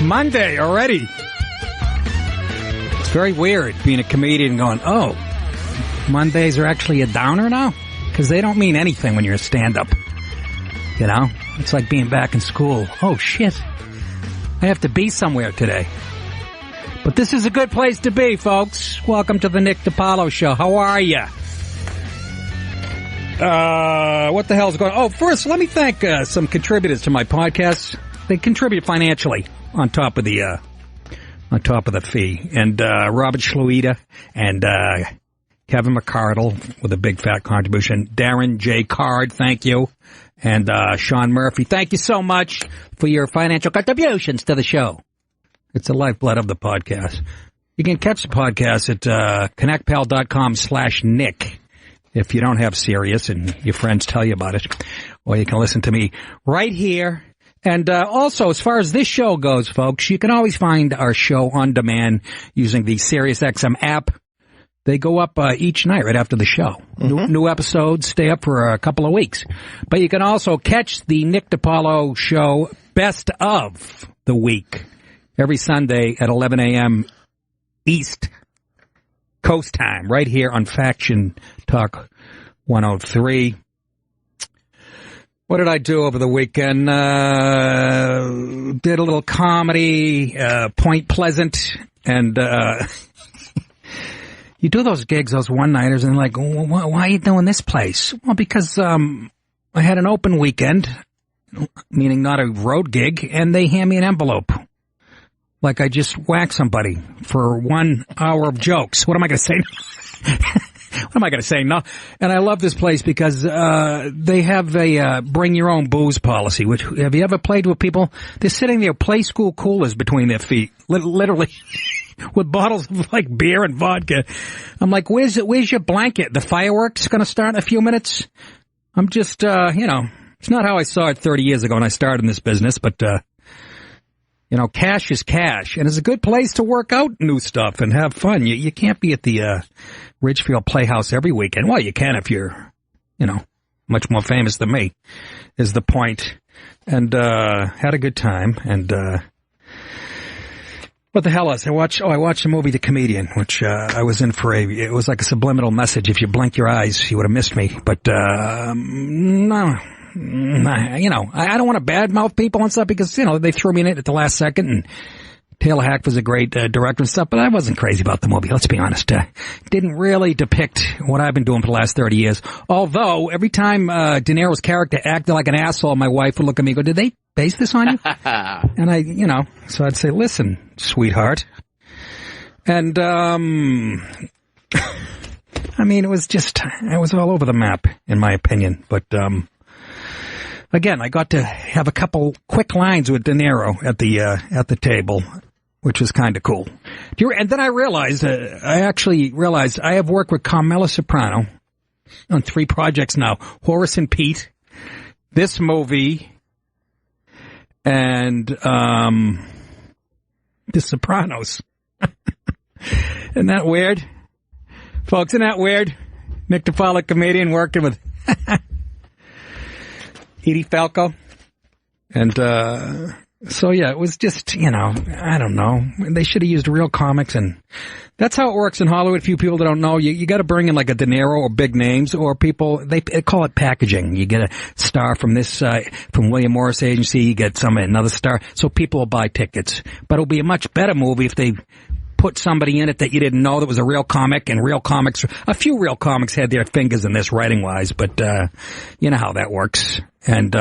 Monday already. It's very weird being a comedian going, oh, Mondays are actually a downer now? Because they don't mean anything when you're a stand-up. You know? It's like being back in school. Oh, shit. I have to be somewhere today. But this is a good place to be, folks. Welcome to the Nick DiPaolo Show. How are you? What the hell's going on? Oh, first, let me thank some contributors to my podcast. They contribute financially on top of the fee. And Robert Schluida and Kevin McCardle with a big fat contribution. Darren J. Card, thank you. And Sean Murphy, thank you so much for your financial contributions to the show. It's the lifeblood of the podcast. You can catch the podcast at connectpal.com/Nick if you don't have Sirius and your friends tell you about it. Or you can listen to me right here. And also, as far as this show goes, folks, you can always find our show on demand using the SiriusXM app. They go up each night right after the show. Mm-hmm. New episodes stay up for a couple of weeks. But you can also catch the Nick DiPaolo Show Best of the Week every Sunday at 11 a.m. East Coast time, right here on Faction Talk 103. What did I do over the weekend? Did a little comedy, Point Pleasant, and you do those gigs, those one-nighters, and like, why are you doing this place? Well, because I had an open weekend, meaning not a road gig, and they hand me an envelope. Like I just whacked somebody for 1 hour of jokes. What am I going to say? What am I going to say? No. And I love this place because they have a bring your own booze policy. Which, have you ever played with people? They're sitting there, play school coolers between their feet, literally, with bottles of like beer and vodka. I'm like, where's your blanket? The fireworks going to start in a few minutes. I'm just, it's not how I saw it 30 years ago when I started in this business, but cash is cash, and it's a good place to work out new stuff and have fun. You can't be at the Ridgefield Playhouse every weekend. Well, you can if you're, much more famous than me, is the point. And had a good time. And what the hell else? I watched the movie The Comedian, which I was in for it was like a subliminal message. If you blink your eyes, you would have missed me. But no. I don't want to badmouth people and stuff because, they threw me in it at the last second, and Taylor Hack was a great director and stuff, but I wasn't crazy about the movie, let's be honest. Didn't really depict what I've been doing for the last 30 years. Although, every time De Niro's character acted like an asshole, my wife would look at me and go, did they base this on you? And so I'd say, listen, sweetheart. And, it was all over the map, in my opinion, but, again, I got to have a couple quick lines with De Niro at the table, which was kind of cool. And then I realized, I have worked with Carmela Soprano on 3 projects now. Horace and Pete, this movie, and The Sopranos. Isn't that weird? Folks, isn't that weird? Nick DiPaolo, comedian, working with Edie Falco. And, it was just, I don't know. They should have used real comics, and that's how it works in Hollywood. A few people that don't know, you got to bring in like a De Niro or big names, or people, they call it packaging. You get a star from this, from William Morris Agency, you get another star, so people will buy tickets. But it'll be a much better movie if they put somebody in it that you didn't know that was a real comic, and a few real comics had their fingers in this writing-wise, but, you know how that works. And,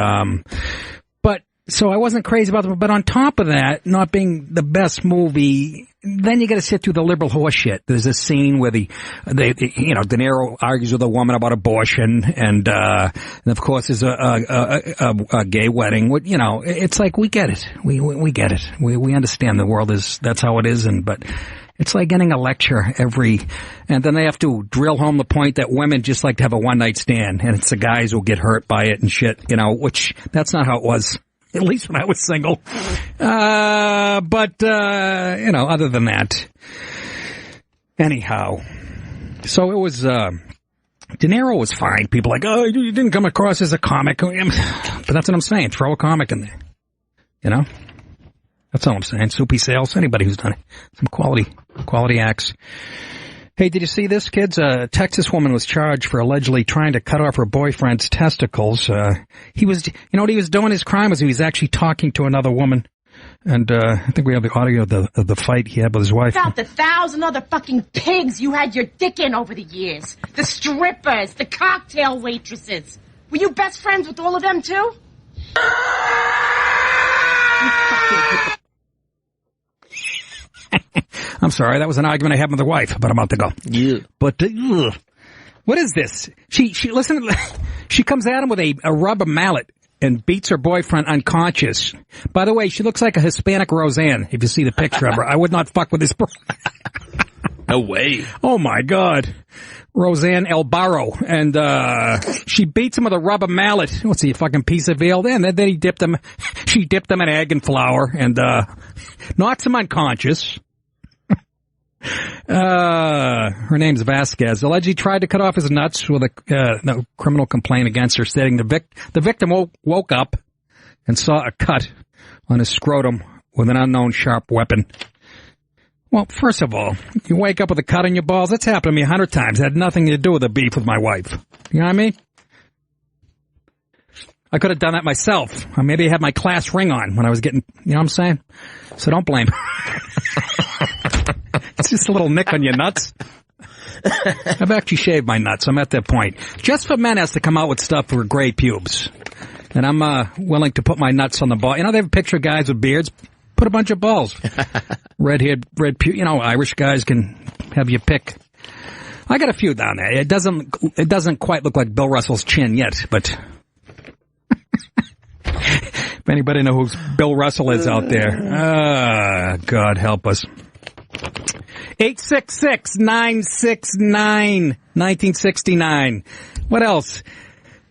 so I wasn't crazy about it, but on top of that, not being the best movie, then you gotta sit through the liberal horse shit. There's a scene where De Niro argues with a woman about abortion, and of course there's a gay wedding. It's like, we get it. We get it. We understand the world that's how it is, but it's like getting a lecture and then they have to drill home the point that women just like to have a one-night stand, and it's the guys who get hurt by it and shit, which that's not how it was. At least when I was single. Other than that. Anyhow. So it was, De Niro was fine. People like, oh, you didn't come across as a comic. But that's what I'm saying. Throw a comic in there. That's all I'm saying. Soupy Sales, anybody who's done some quality acts. Hey, did you see this, kids? A Texas woman was charged for allegedly trying to cut off her boyfriend's testicles. He was, you know what he was doing? His crime was he was actually talking to another woman. And, I think we have the audio of the fight he had with his wife. About the 1,000 other fucking pigs you had your dick in over the years. The strippers, the cocktail waitresses. Were you best friends with all of them, too? I'm sorry, that was an argument I had with my wife about a month ago. Yeah. But, what is this? She listen, she comes at him with a rubber mallet and beats her boyfriend unconscious. By the way, she looks like a Hispanic Roseanne, if you see the picture of her. I would not fuck with this. No way. Oh my God. Roseanne Elbaro. And, she beats him with a rubber mallet. What's he, a fucking piece of veal? Then she dipped him in egg and flour and, knocks him unconscious. Her name's Vasquez. Allegedly tried to cut off his nuts with a criminal complaint against her, stating the victim woke up and saw a cut on his scrotum with an unknown sharp weapon. Well, first of all, you wake up with a cut on your balls. That's happened to me 100 times. It had nothing to do with the beef with my wife. You know what I mean? I could have done that myself. Or maybe I had my class ring on when I was getting, you know what I'm saying? So don't blame. It's just a little nick on your nuts. I've actually shaved my nuts. I'm at that point. Just for Men has to come out with stuff for gray pubes. And I'm willing to put my nuts on the ball. You know, they have a picture of guys with beards. Put a bunch of balls. Red pube. You know, Irish guys can have you pick. I got a few down there. It doesn't quite look like Bill Russell's chin yet, but if anybody knows who Bill Russell is out there, God help us. 866-969-1969. What else?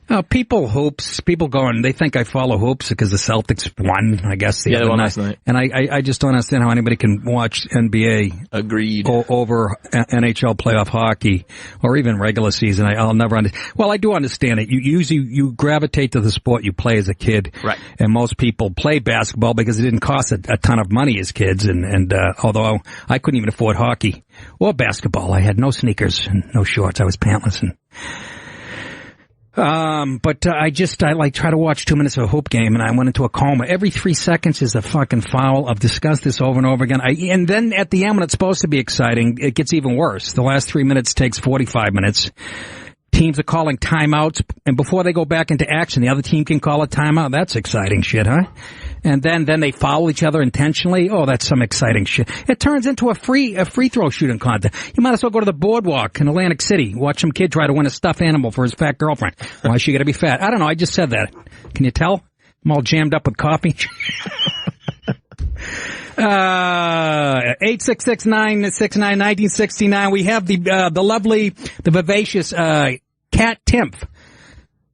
Hoops. People going, they think I follow hoops because the Celtics won, I guess, the other last night. And I just don't understand how anybody can watch NBA. Agreed. Over NHL playoff hockey or even regular season. I'll never understand. Well, I do understand it. You gravitate to the sport you play as a kid. Right. And most people play basketball because it didn't cost a ton of money as kids. And although I couldn't even afford hockey or basketball, I had no sneakers and no shorts. I was pantless but I try to watch 2 minutes of a hoop game and I went into a coma. Every 3 seconds is a fucking foul. I've discussed this over and over again. And then at the end when it's supposed to be exciting, it gets even worse. The last 3 minutes takes 45 minutes. Teams are calling timeouts, and before they go back into action, the other team can call a timeout. That's exciting shit, huh? And then they foul each other intentionally. Oh, that's some exciting shit. It turns into a free throw shooting contest. You might as well go to the boardwalk in Atlantic City, watch some kid try to win a stuffed animal for his fat girlfriend. Why is she gonna be fat? I don't know. I just said that. Can you tell? I'm all jammed up with coffee. 866-969-1969. We have the lovely, the vivacious, Kat Timpf,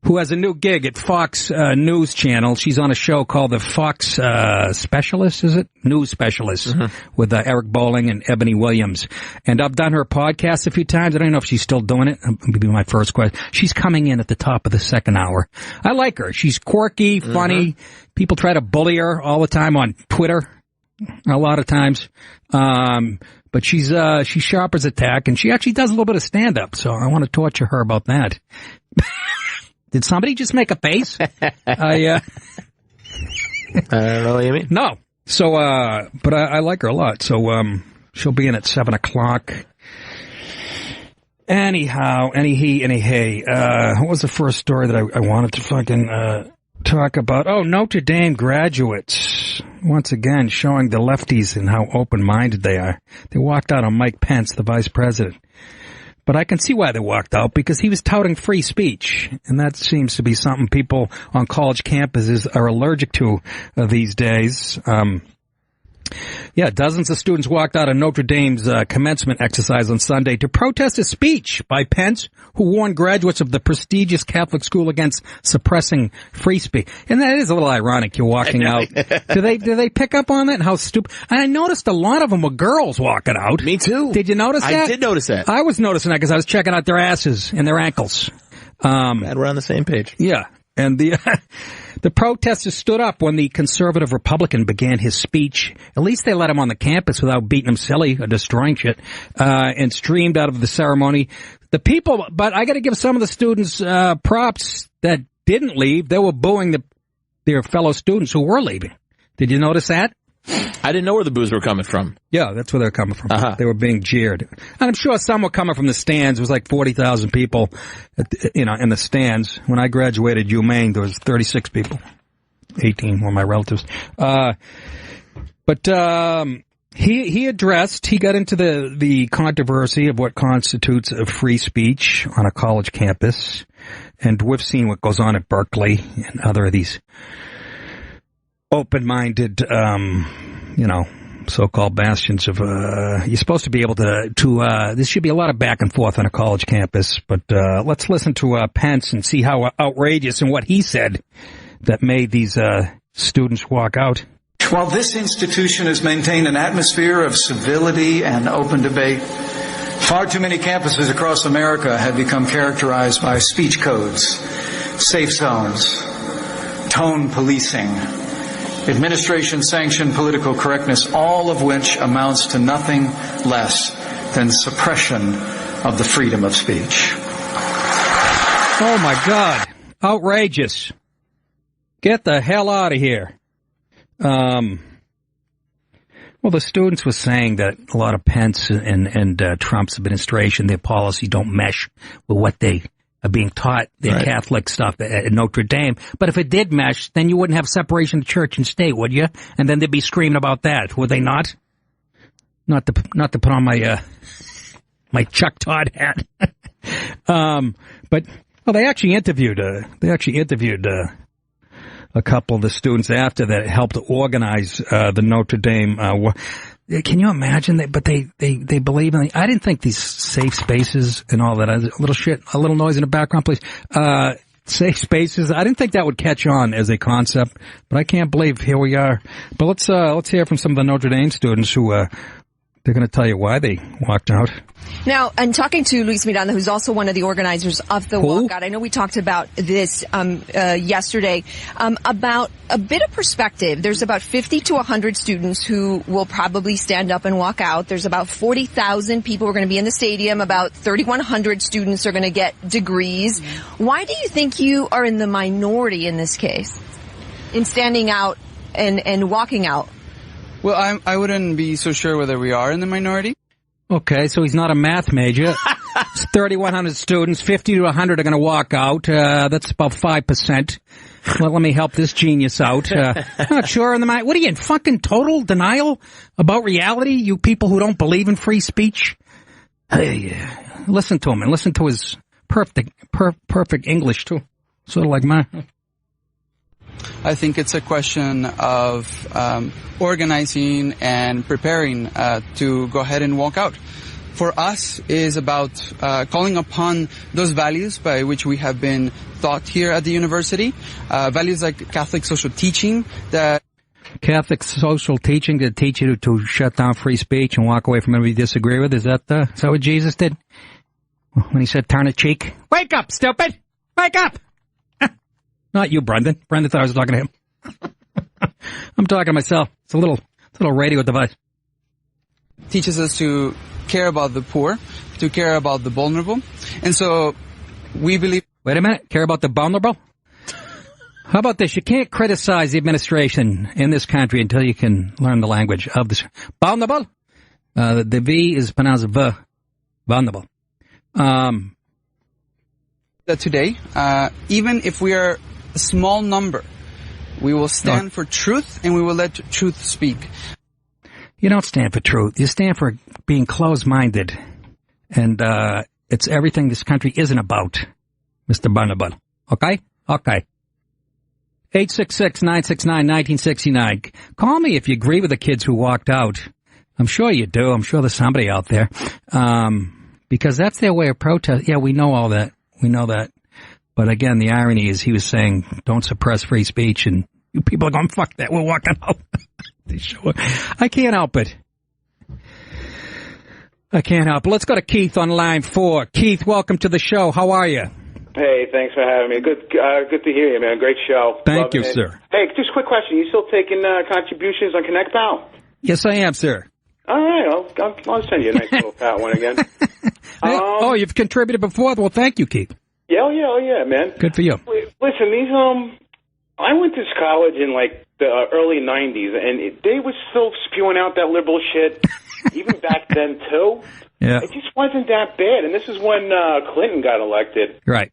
who has a new gig at Fox News Channel. She's on a show called the Fox Specialist, is it? News Specialist, with Eric Bolling and Ebony Williams. And I've done her podcast a few times. I don't know if she's still doing it. That'll be my first question. She's coming in at the top of the second hour. I like her. She's quirky, funny. People try to bully her all the time on Twitter, a lot of times. But she's sharp as a tack, and she actually does a little bit of stand-up, so I want to torture her about that. Did somebody just make a face? I don't know what you mean. No. So, but I like her a lot. So, she'll be in at 7 o'clock. Anyhow, what was the first story that I wanted to fucking, talk about? Oh, Notre Dame graduates. Once again, showing the lefties and how open-minded they are. They walked out on Mike Pence, the vice president. But I can see why they walked out, because he was touting free speech. And that seems to be something people on college campuses are allergic to these days. Yeah, dozens of students walked out of Notre Dame's commencement exercise on Sunday to protest a speech by Pence, who warned graduates of the prestigious Catholic school against suppressing free speech. And that is a little ironic. You're walking out. Do they pick up on that? And how stupid? And I noticed a lot of them were girls walking out. Me too. Did you notice that? I did notice that. I was noticing that because I was checking out their asses and their ankles. Glad we're on the same page. Yeah. And the the protesters stood up when the conservative Republican began his speech. At least they let him on the campus without beating him silly or destroying shit, and streamed out of the ceremony. The people, but I got to give some of the students props that didn't leave. They were booing their fellow students who were leaving. Did you notice that? I didn't know where the boos were coming from. Yeah, that's where they're coming from. They were being jeered. And I'm sure some were coming from the stands. It was like 40,000 people, in the stands. When I graduated UMaine, there was 36 people. 18 were my relatives. He got into the controversy of what constitutes a free speech on a college campus. And we've seen what goes on at Berkeley and other of these open-minded, so-called bastions of, you're supposed to be able to, this should be a lot of back and forth on a college campus, but, let's listen to, Pence and see how outrageous and what he said that made these, students walk out. While this institution has maintained an atmosphere of civility and open debate, far too many campuses across America have become characterized by speech codes, safe zones, tone policing, administration-sanctioned political correctness, all of which amounts to nothing less than suppression of the freedom of speech. Oh, my God. Outrageous. Get the hell out of here. Well, the students were saying that a lot of Pence and Trump's administration, their policy don't mesh with what they are being taught, their right. Catholic stuff at Notre Dame. But if it did mesh, then you wouldn't have separation of church and state, would you? And then they'd be screaming about that, would they not? Not to put on my my Chuck Todd hat. But they actually interviewed a couple of the students after that helped organize the Notre Dame. Can you imagine that? But they believe in. I didn't think these safe spaces and all that. A little noise in the background, please. Safe spaces. I didn't think that would catch on as a concept, but I can't believe here we are. But let's hear from some of the Notre Dame students who they're going to tell you why they walked out. Now, I'm talking to Luis Miranda, who's also one of the organizers of the walkout. I know we talked about this yesterday, about a bit of perspective. There's about 50 to 100 students who will probably stand up and walk out. There's about 40,000 people who are going to be in the stadium. About 3,100 students are going to get degrees. Mm-hmm. Why do you think you are in the minority in this case, in standing out and walking out? Well, I wouldn't be so sure whether we are in the minority. Okay, so he's not a math major. It's 3,100 students, 50 to 100 are going to walk out. That's about 5%. Well, let me help this genius out. Not sure in the what are you in fucking total denial about reality? You people who don't believe in free speech. Hey, listen to him and listen to his perfect English too. Sort of like mine. I think it's a question of organizing and preparing to go ahead and walk out. For us, is about calling upon those values by which we have been taught here at the university, values like Catholic social teaching that teach you to shut down free speech and walk away from anyone you disagree with. Is that what Jesus did when he said, "Turn a cheek"? Wake up, stupid! Wake up! Not you, Brendan. Brendan thought I was talking to him. I'm talking to myself. It's a little radio device. Teaches us to care about the poor, to care about the vulnerable. And so we believe... Wait a minute. Care about the vulnerable? How about this? You can't criticize the administration in this country until you can learn the language of this. Vulnerable? The V is pronounced V. Vulnerable. That today, even if we are a small number, we will stand for truth and we will let truth speak. You don't stand for truth. You stand for being closed-minded. And it's everything this country isn't about, Mr. Barnabal. Okay? Okay. 866-969-1969. Call me if you agree with the kids who walked out. I'm sure you do. I'm sure there's somebody out there. Because that's their way of protest. Yeah, we know all that. We know that. But again, the irony is he was saying, don't suppress free speech, and you people are going, fuck that, we're walking out. I can't help it. Let's go to Keith on line 4. Keith, welcome to the show. How are you? Hey, thanks for having me. Good to hear you, man. Great show. Thank you, sir. Hey, just a quick question. You still taking contributions on Connect, pal? Yes, I am, sir. All right, I'll send you a nice little fat one again. You've contributed before? Well, thank you, Keith. Oh, yeah, man. Good for you. Listen, I went to college in, like, the early 90s, and they were still spewing out that liberal shit, even back then, too. Yeah. It just wasn't that bad, and this is when Clinton got elected. Right.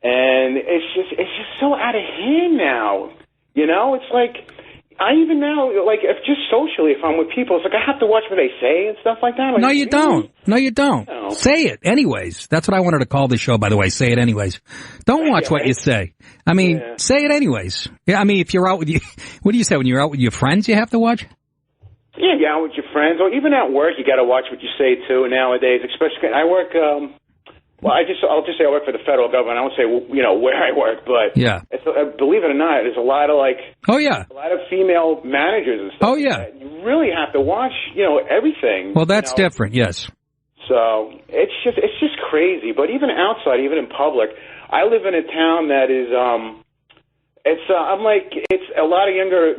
And it's just so out of hand now. You know, it's like, I even now, like, if just socially, if I'm with people, it's like I have to watch what they say and stuff like that. Like, No, you don't. No, you don't. No. Say it anyways. That's what I wanted to call the show, by the way. Say it anyways. Don't watch what you say. I mean, say it anyways. Yeah, I mean, if you're out with what do you say, when you're out with your friends, you have to watch? Yeah, you're out with your friends, or even at work, you got to watch what you say too nowadays. Especially, I work. I'll just say I work for the federal government. I won't say where I work, but yeah, believe it or not, there's a lot of a lot of female managers and stuff. Oh yeah, you really have to watch everything. Well, that's different. Yes. So it's just crazy. But even outside, even in public, I live in a town that is it's a lot of younger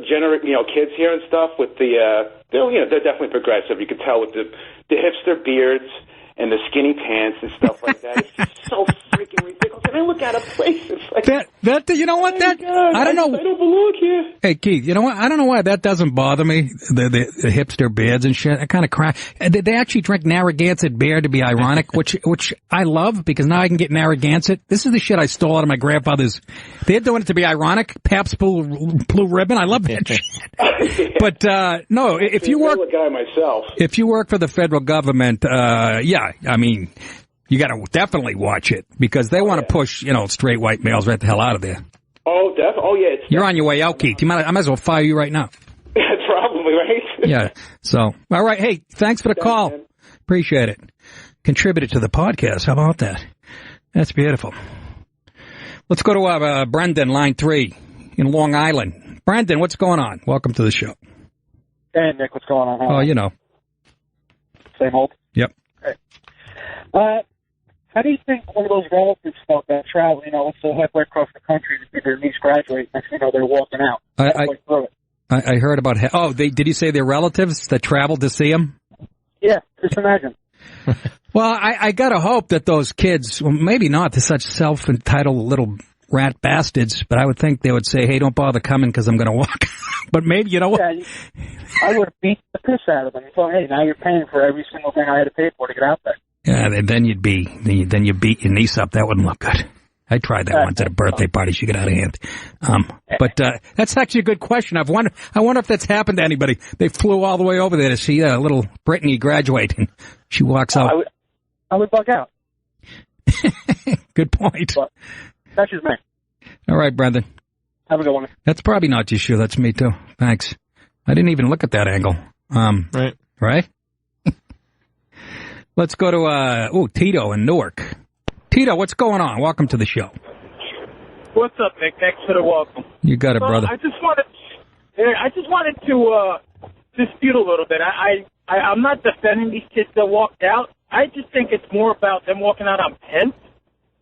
kids here and stuff with they're definitely progressive. You can tell with the hipster beards and the skinny pants and stuff like that. It's just so freaking ridiculous. And I look at a place, it's like that you know what oh that God, I don't know. I don't belong here. Hey Keith, you know what? I don't know why that doesn't bother me. The hipster beards and shit. I kind of cry. They actually drink Narragansett beer to be ironic, which I love because now I can get Narragansett. This is the shit I stole out of my grandfather's. They're doing it to be ironic. Pabst Blue Ribbon. I love that shit. Yeah. But no, if you work, I'm a guy myself. If you work for the federal government, yeah, I mean, you got to definitely watch it because they want to push, straight white males right the hell out of there. Oh, definitely. Oh, yeah. You're on your way out, Keith. I might as well fire you right now. Probably, right? Yeah. So, all right. Hey, thanks for the call. Man. Appreciate it. Contributed to the podcast. How about that? That's beautiful. Let's go to Brendan, line 3 in Long Island. Brendan, what's going on? Welcome to the show. Hey, Nick, what's going on? Same old? Yep. Okay. How do you think one of those relatives felt that travel, let's say halfway across the country to see their niece graduate, next thing you know, they're walking out halfway through it? I heard about did you say their relatives that traveled to see them? Yeah, just imagine. Well, I gotta hope that those kids, well, maybe not, they're such self-entitled little rat bastards, but I would think they would say, hey, don't bother coming because I'm going to walk. But maybe, you know what? Yeah, I would have beat the piss out of them. So, hey, now you're paying for every single thing I had to pay for to get out there. Yeah, then you beat your niece up. That wouldn't look good. I tried that once at a birthday party. She got out of hand. But that's actually a good question. I wonder if that's happened to anybody. They flew all the way over there to see little Brittany graduate, and she walks out. I would bug out. Good point. But that's just me. All right, Brendan. Have a good one. That's probably not just you. That's me, too. Thanks. I didn't even look at that angle. Right? Let's go to, Tito in Newark. Tito, what's going on? Welcome to the show. What's up, Nick? Thanks for the welcome. You got it, brother. I just wanted to dispute a little bit. I'm not defending these kids that walked out. I just think it's more about them walking out on Pence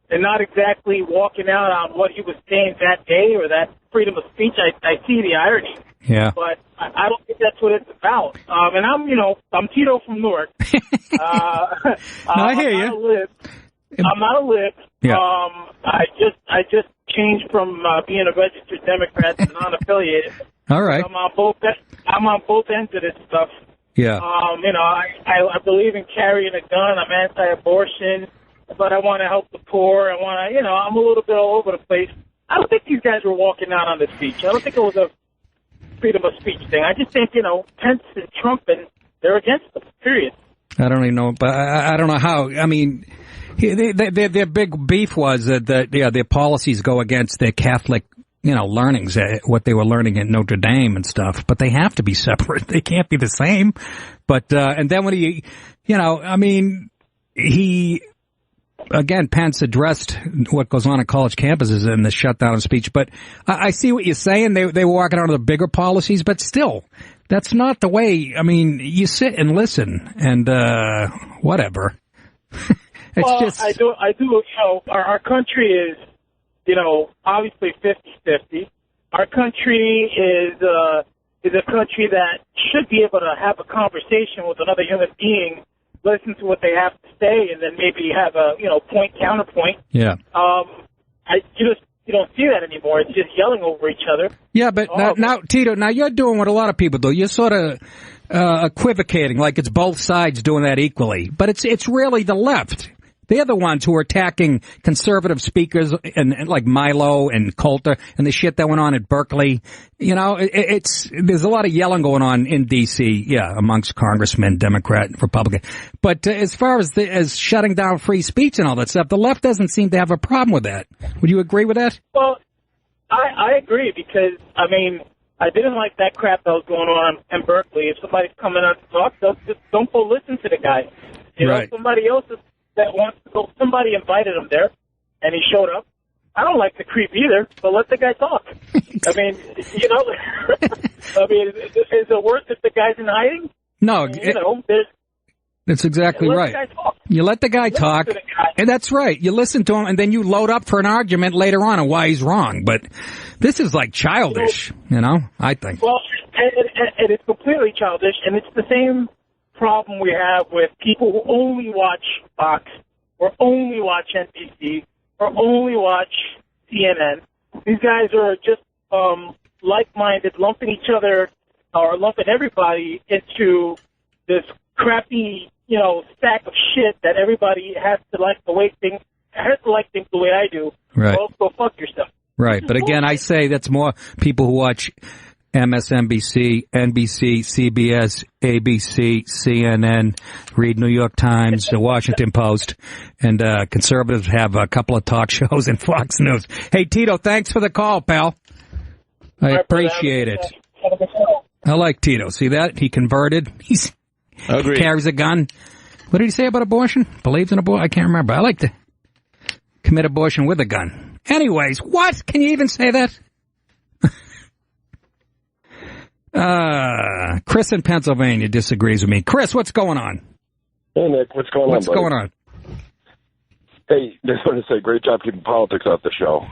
and not exactly walking out on what he was saying that day or that freedom of speech. I see the irony. Yeah. But I don't think that's what it's about. And I'm Tito from Newark. I hear you. I'm not a lib. Yeah. I just changed from being a registered Democrat to non-affiliated. All right. I'm on both ends of this stuff. Yeah. I believe in carrying a gun. I'm anti-abortion, but I want to help the poor. I'm a little bit all over the place. I don't think these guys were walking out on the speech. I don't think it was a freedom of speech thing. I just think, Pence and Trump, and they're against them, period. I don't even know, but I don't know how. I mean, their big beef was that their policies go against their Catholic, learnings, what they were learning at Notre Dame and stuff. But they have to be separate. They can't be the same. But and then when Pence addressed what goes on at college campuses in the shutdown speech. But I see what you're saying. They were walking out of the bigger policies, but still, that's not the way. I mean, you sit and listen and whatever. I do. You know, our country is, you know, obviously 50-50. Our country is a country that should be able to have a conversation with another human being, listen to what they have to say, and then maybe have a, you know, point counterpoint. Yeah. You don't see that anymore. It's just yelling over each other. Yeah, but now, Tito, now you're doing what a lot of people do. You're sort of equivocating, like it's both sides doing that equally. But it's really the left. They're the ones who are attacking conservative speakers and like Milo and Coulter and the shit that went on at Berkeley. You know, there's a lot of yelling going on in D.C., yeah, amongst congressmen, Democrat, Republican. But as far as shutting down free speech and all that stuff, the left doesn't seem to have a problem with that. Would you agree with that? Well, I agree because, I mean, I didn't like that crap that was going on in Berkeley. If somebody's coming out to talk, just don't go listen to the guy. You know, somebody else that wants to go, somebody invited him there, and he showed up. I don't like the creep either, but let the guy talk. I mean, you know, I mean, is it worse if the guy's in hiding? No, that's exactly right. You let the guy talk, and that's right. You listen to him, and then you load up for an argument later on why he's wrong. But this is like childish, you know, I think. Well, and it's completely childish, and it's the same problem we have with people who only watch Fox or only watch NBC or only watch CNN. These guys are just like-minded, lumping each other or lumping everybody into this crappy, you know, stack of shit that everybody has to like the way things the way I do. Right. Well, go fuck yourself. Right. But again, I say that's more people who watch MSNBC, NBC, CBS, ABC, CNN, read New York Times, the Washington Post, and conservatives have a couple of talk shows in Fox News. Hey, Tito, thanks for the call, pal. I appreciate it. I like Tito. See that? He converted. He carries a gun. What did he say about abortion? Believes in abortion? I can't remember. I like to commit abortion with a gun. Anyways, what? Can you even say that? Chris in Pennsylvania disagrees with me. Chris, what's going on? Hey, Nick, what's going on, What's going on? Hey, just want to say, great job keeping politics out the show.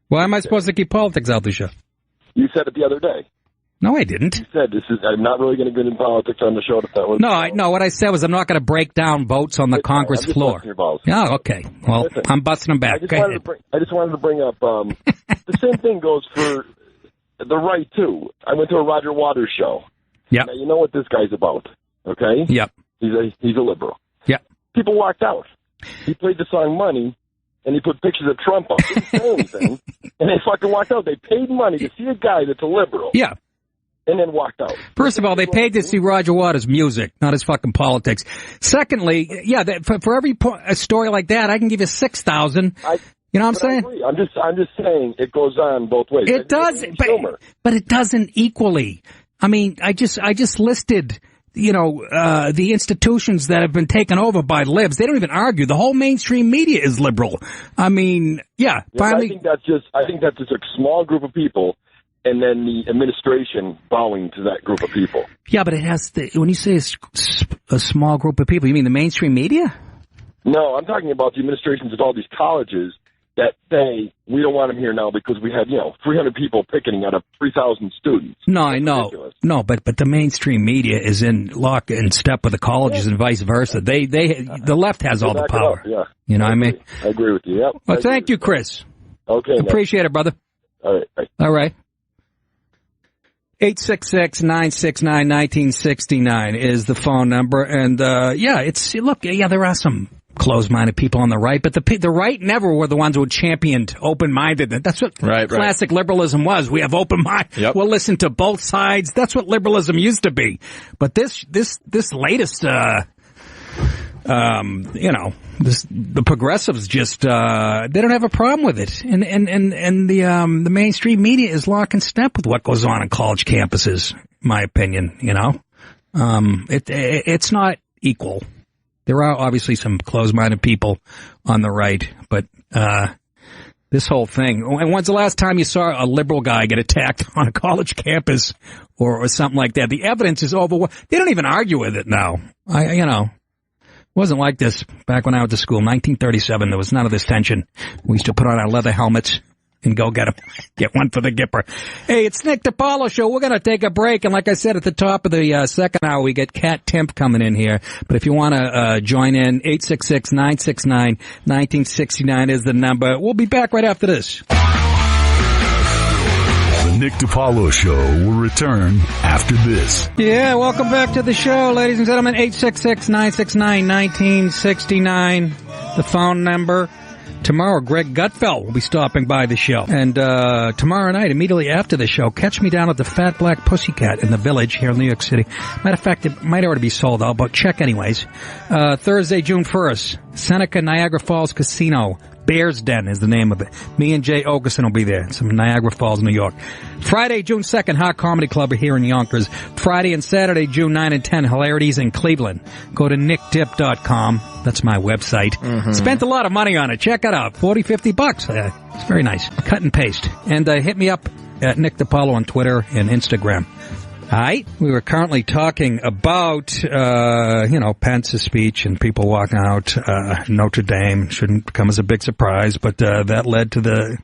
Why am I supposed to keep politics out the show? You said it the other day. No, I didn't. You said, I'm not really going to get into politics on the show. No, what I said was I'm not going to break down votes on the Congress floor. Oh, okay. Well, listen, I'm busting them back. I just wanted to bring up, the same thing goes for the right, too. I went to a Roger Waters show. Yep. Now, you know what this guy's about, okay? Yep. He's a liberal. Yep. People walked out. He played the song Money, and he put pictures of Trump up. Didn't say anything, and they fucking walked out. They paid money to see a guy that's a liberal. Yeah. And then walked out. First of all, they paid to see Roger Waters' music, not his fucking politics. Secondly, yeah, for every a story like that, I can give you 6,000. You know what I'm saying? I'm just saying it goes on both ways. It does, but it doesn't equally. I mean, I just listed, the institutions that have been taken over by libs. They don't even argue. The whole mainstream media is liberal. I mean, yeah. Finally, I think that's just a small group of people, and then the administration bowing to that group of people. Yeah, but it has when you say a small group of people, you mean the mainstream media? No, I'm talking about the administrations of all these colleges that say, we don't want them here now because we had, 300 people picketing out of 3,000 students. No, I know. No, but the mainstream media is in lock and step with the colleges and vice versa. The left has all the power. Yeah. You know what I mean? I agree with you. Yep. Well, thank you, Chris. Okay. Appreciate it, brother. All right. Bye. All right. 866-969-1969 is the phone number. And, there are some closed-minded people on the right, but the right never were the ones who championed open-mindedness. That's what classic liberalism was. We have open mind. Yep. We'll listen to both sides. That's what liberalism used to be. But this latest, the progressives just, they don't have a problem with it. And the mainstream media is lock and step with what goes on college campuses, in my opinion, it's not equal. There are obviously some closed-minded people on the right, but this whole thing. And when's the last time you saw a liberal guy get attacked on a college campus or something like that? The evidence is overwhelming. They don't even argue with it now. Wasn't like this back when I went to school. 1937, there was none of this tension. We used to put on our leather helmets and go get 'em. Get one for the Gipper. Hey, it's Nick Paolo Show. We're going to take a break. And like I said at the top of the second hour, we get Kat Timp coming in here. But if you want to join in, 866-969-1969 is the number. We'll be back right after this. The Nick DiPaolo Show will return after this. Yeah, welcome back to the show, ladies and gentlemen. 866-969-1969, the phone number. Tomorrow, Greg Gutfeld will be stopping by the show. And tomorrow night, immediately after the show, catch me down at the Fat Black Pussycat in the Village here in New York City. Matter of fact, it might already be sold out, but check anyways. Thursday, June 1st, Seneca Niagara Falls Casino. Bear's Den is the name of it. Me and Jay Ogerson will be there. It's in Niagara Falls, New York. Friday, June 2nd, Hot Comedy Club here in Yonkers. Friday and Saturday, June 9 and 10, Hilarities in Cleveland. Go to nickdip.com. That's my website. Mm-hmm. Spent a lot of money on it. Check it out. $40-50. It's very nice. Cut and paste. And hit me up at Nick DiPaolo on Twitter and Instagram. All right. We were currently talking about, Pence's speech and people walking out, Notre Dame. Shouldn't come as a big surprise, but, that led to the,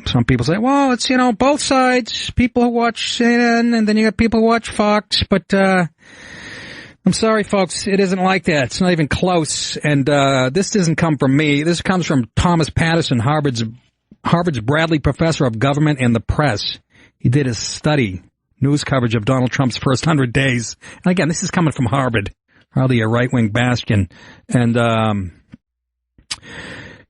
some people say, well, it's, both sides. People who watch CNN and then you got people who watch Fox, but, I'm sorry, folks. It isn't like that. It's not even close. And, this doesn't come from me. This comes from Thomas Patterson, Harvard's Bradley Professor of Government and the Press. He did his study, news coverage of Donald Trump's first 100 days. And again, this is coming from Harvard, hardly a right-wing bastion. And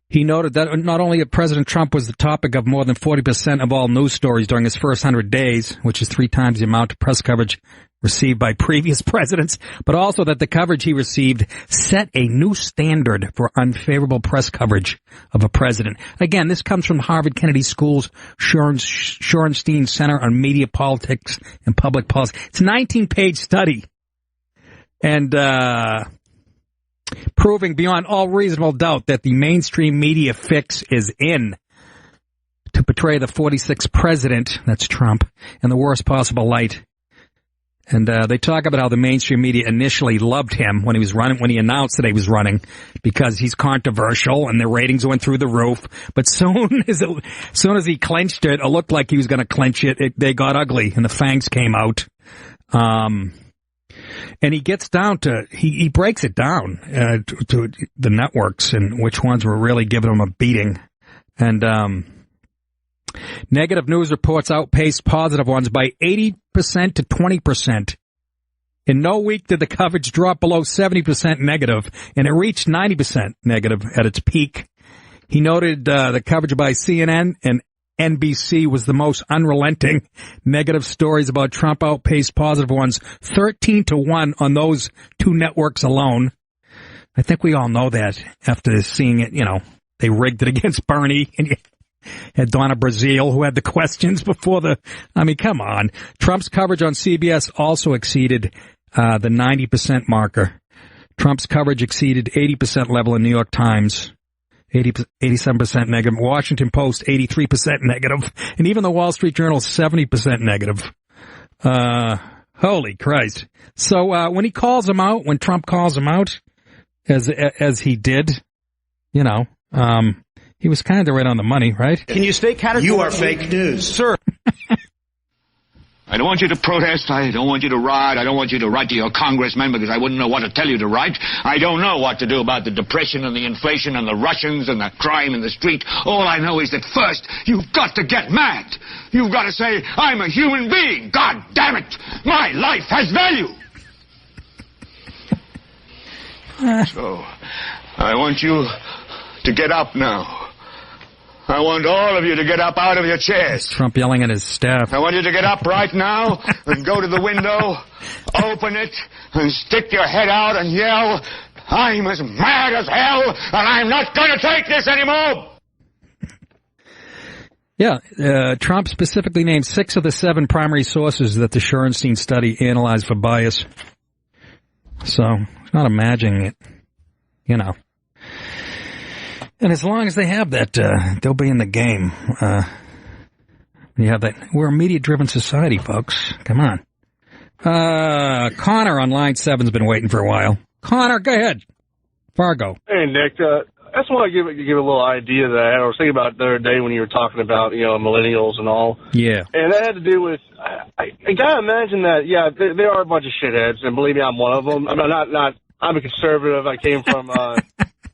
he noted that not only that President Trump was the topic of more than 40% of all news stories during his first 100 days, which is 3 times the amount of press coverage received by previous presidents, but also that the coverage he received set a new standard for unfavorable press coverage of a president. Again, this comes from Harvard Kennedy School's Shorenstein Center on Media Politics and Public Policy. It's a 19-page study. And proving beyond all reasonable doubt that the mainstream media fix is in to portray the 46th president, that's Trump, in the worst possible light. And they talk about how the mainstream media initially loved him when he was running, when he announced that he was running, because he's controversial and the ratings went through the roof. But soon as he clinched it, it looked like he was going to clinch it. They got ugly and the fangs came out. And he gets down to he breaks it down to the networks and which ones were really giving him a beating. And negative news reports outpaced positive ones by 80% to 20%. In no week did the coverage drop below 70% negative, and it reached 90% negative at its peak. He noted the coverage by CNN and NBC was the most unrelenting. Negative stories about Trump outpaced positive ones 13-1 on those 2 networks alone. I think we all know that after seeing it, they rigged it against Bernie and had Donna Brazile, who had the questions before come on. Trump's coverage on CBS also exceeded the 90% marker. Trump's coverage exceeded 80% level in New York Times, 87% negative. Washington Post, 83% negative. And even the Wall Street Journal, 70% negative. Holy Christ. So when he calls him out, when Trump calls him out, as he did, he was kind of right on the money, right? Can you stay categorically? You are fake news. Sir. I don't want you to protest. I don't want you to riot. I don't want you to write to your congressmen because I wouldn't know what to tell you to write. I don't know what to do about the depression and the inflation and the Russians and the crime in the street. All I know is that first, you've got to get mad. You've got to say, I'm a human being. God damn it. My life has value. So, I want you to get up now. I want all of you to get up out of your chairs. Trump yelling at his staff. I want you to get up right now and go to the window, open it, and stick your head out and yell, I'm as mad as hell, and I'm not going to take this anymore. Yeah, Trump specifically named 6 of the 7 primary sources that the Shorenstein study analyzed for bias. So, not imagining it, And as long as they have that, they'll be in the game. You have that. We're a media-driven society, folks. Come on. Connor on line 7's been waiting for a while. Connor, go ahead. Fargo. Hey, Nick. I just want to give a little idea that I was thinking about the other day when you were talking about, millennials and all. Yeah. And that had to do with, I gotta imagine that, yeah, there are a bunch of shitheads, and believe me, I'm one of them. I'm I'm a conservative. I came from a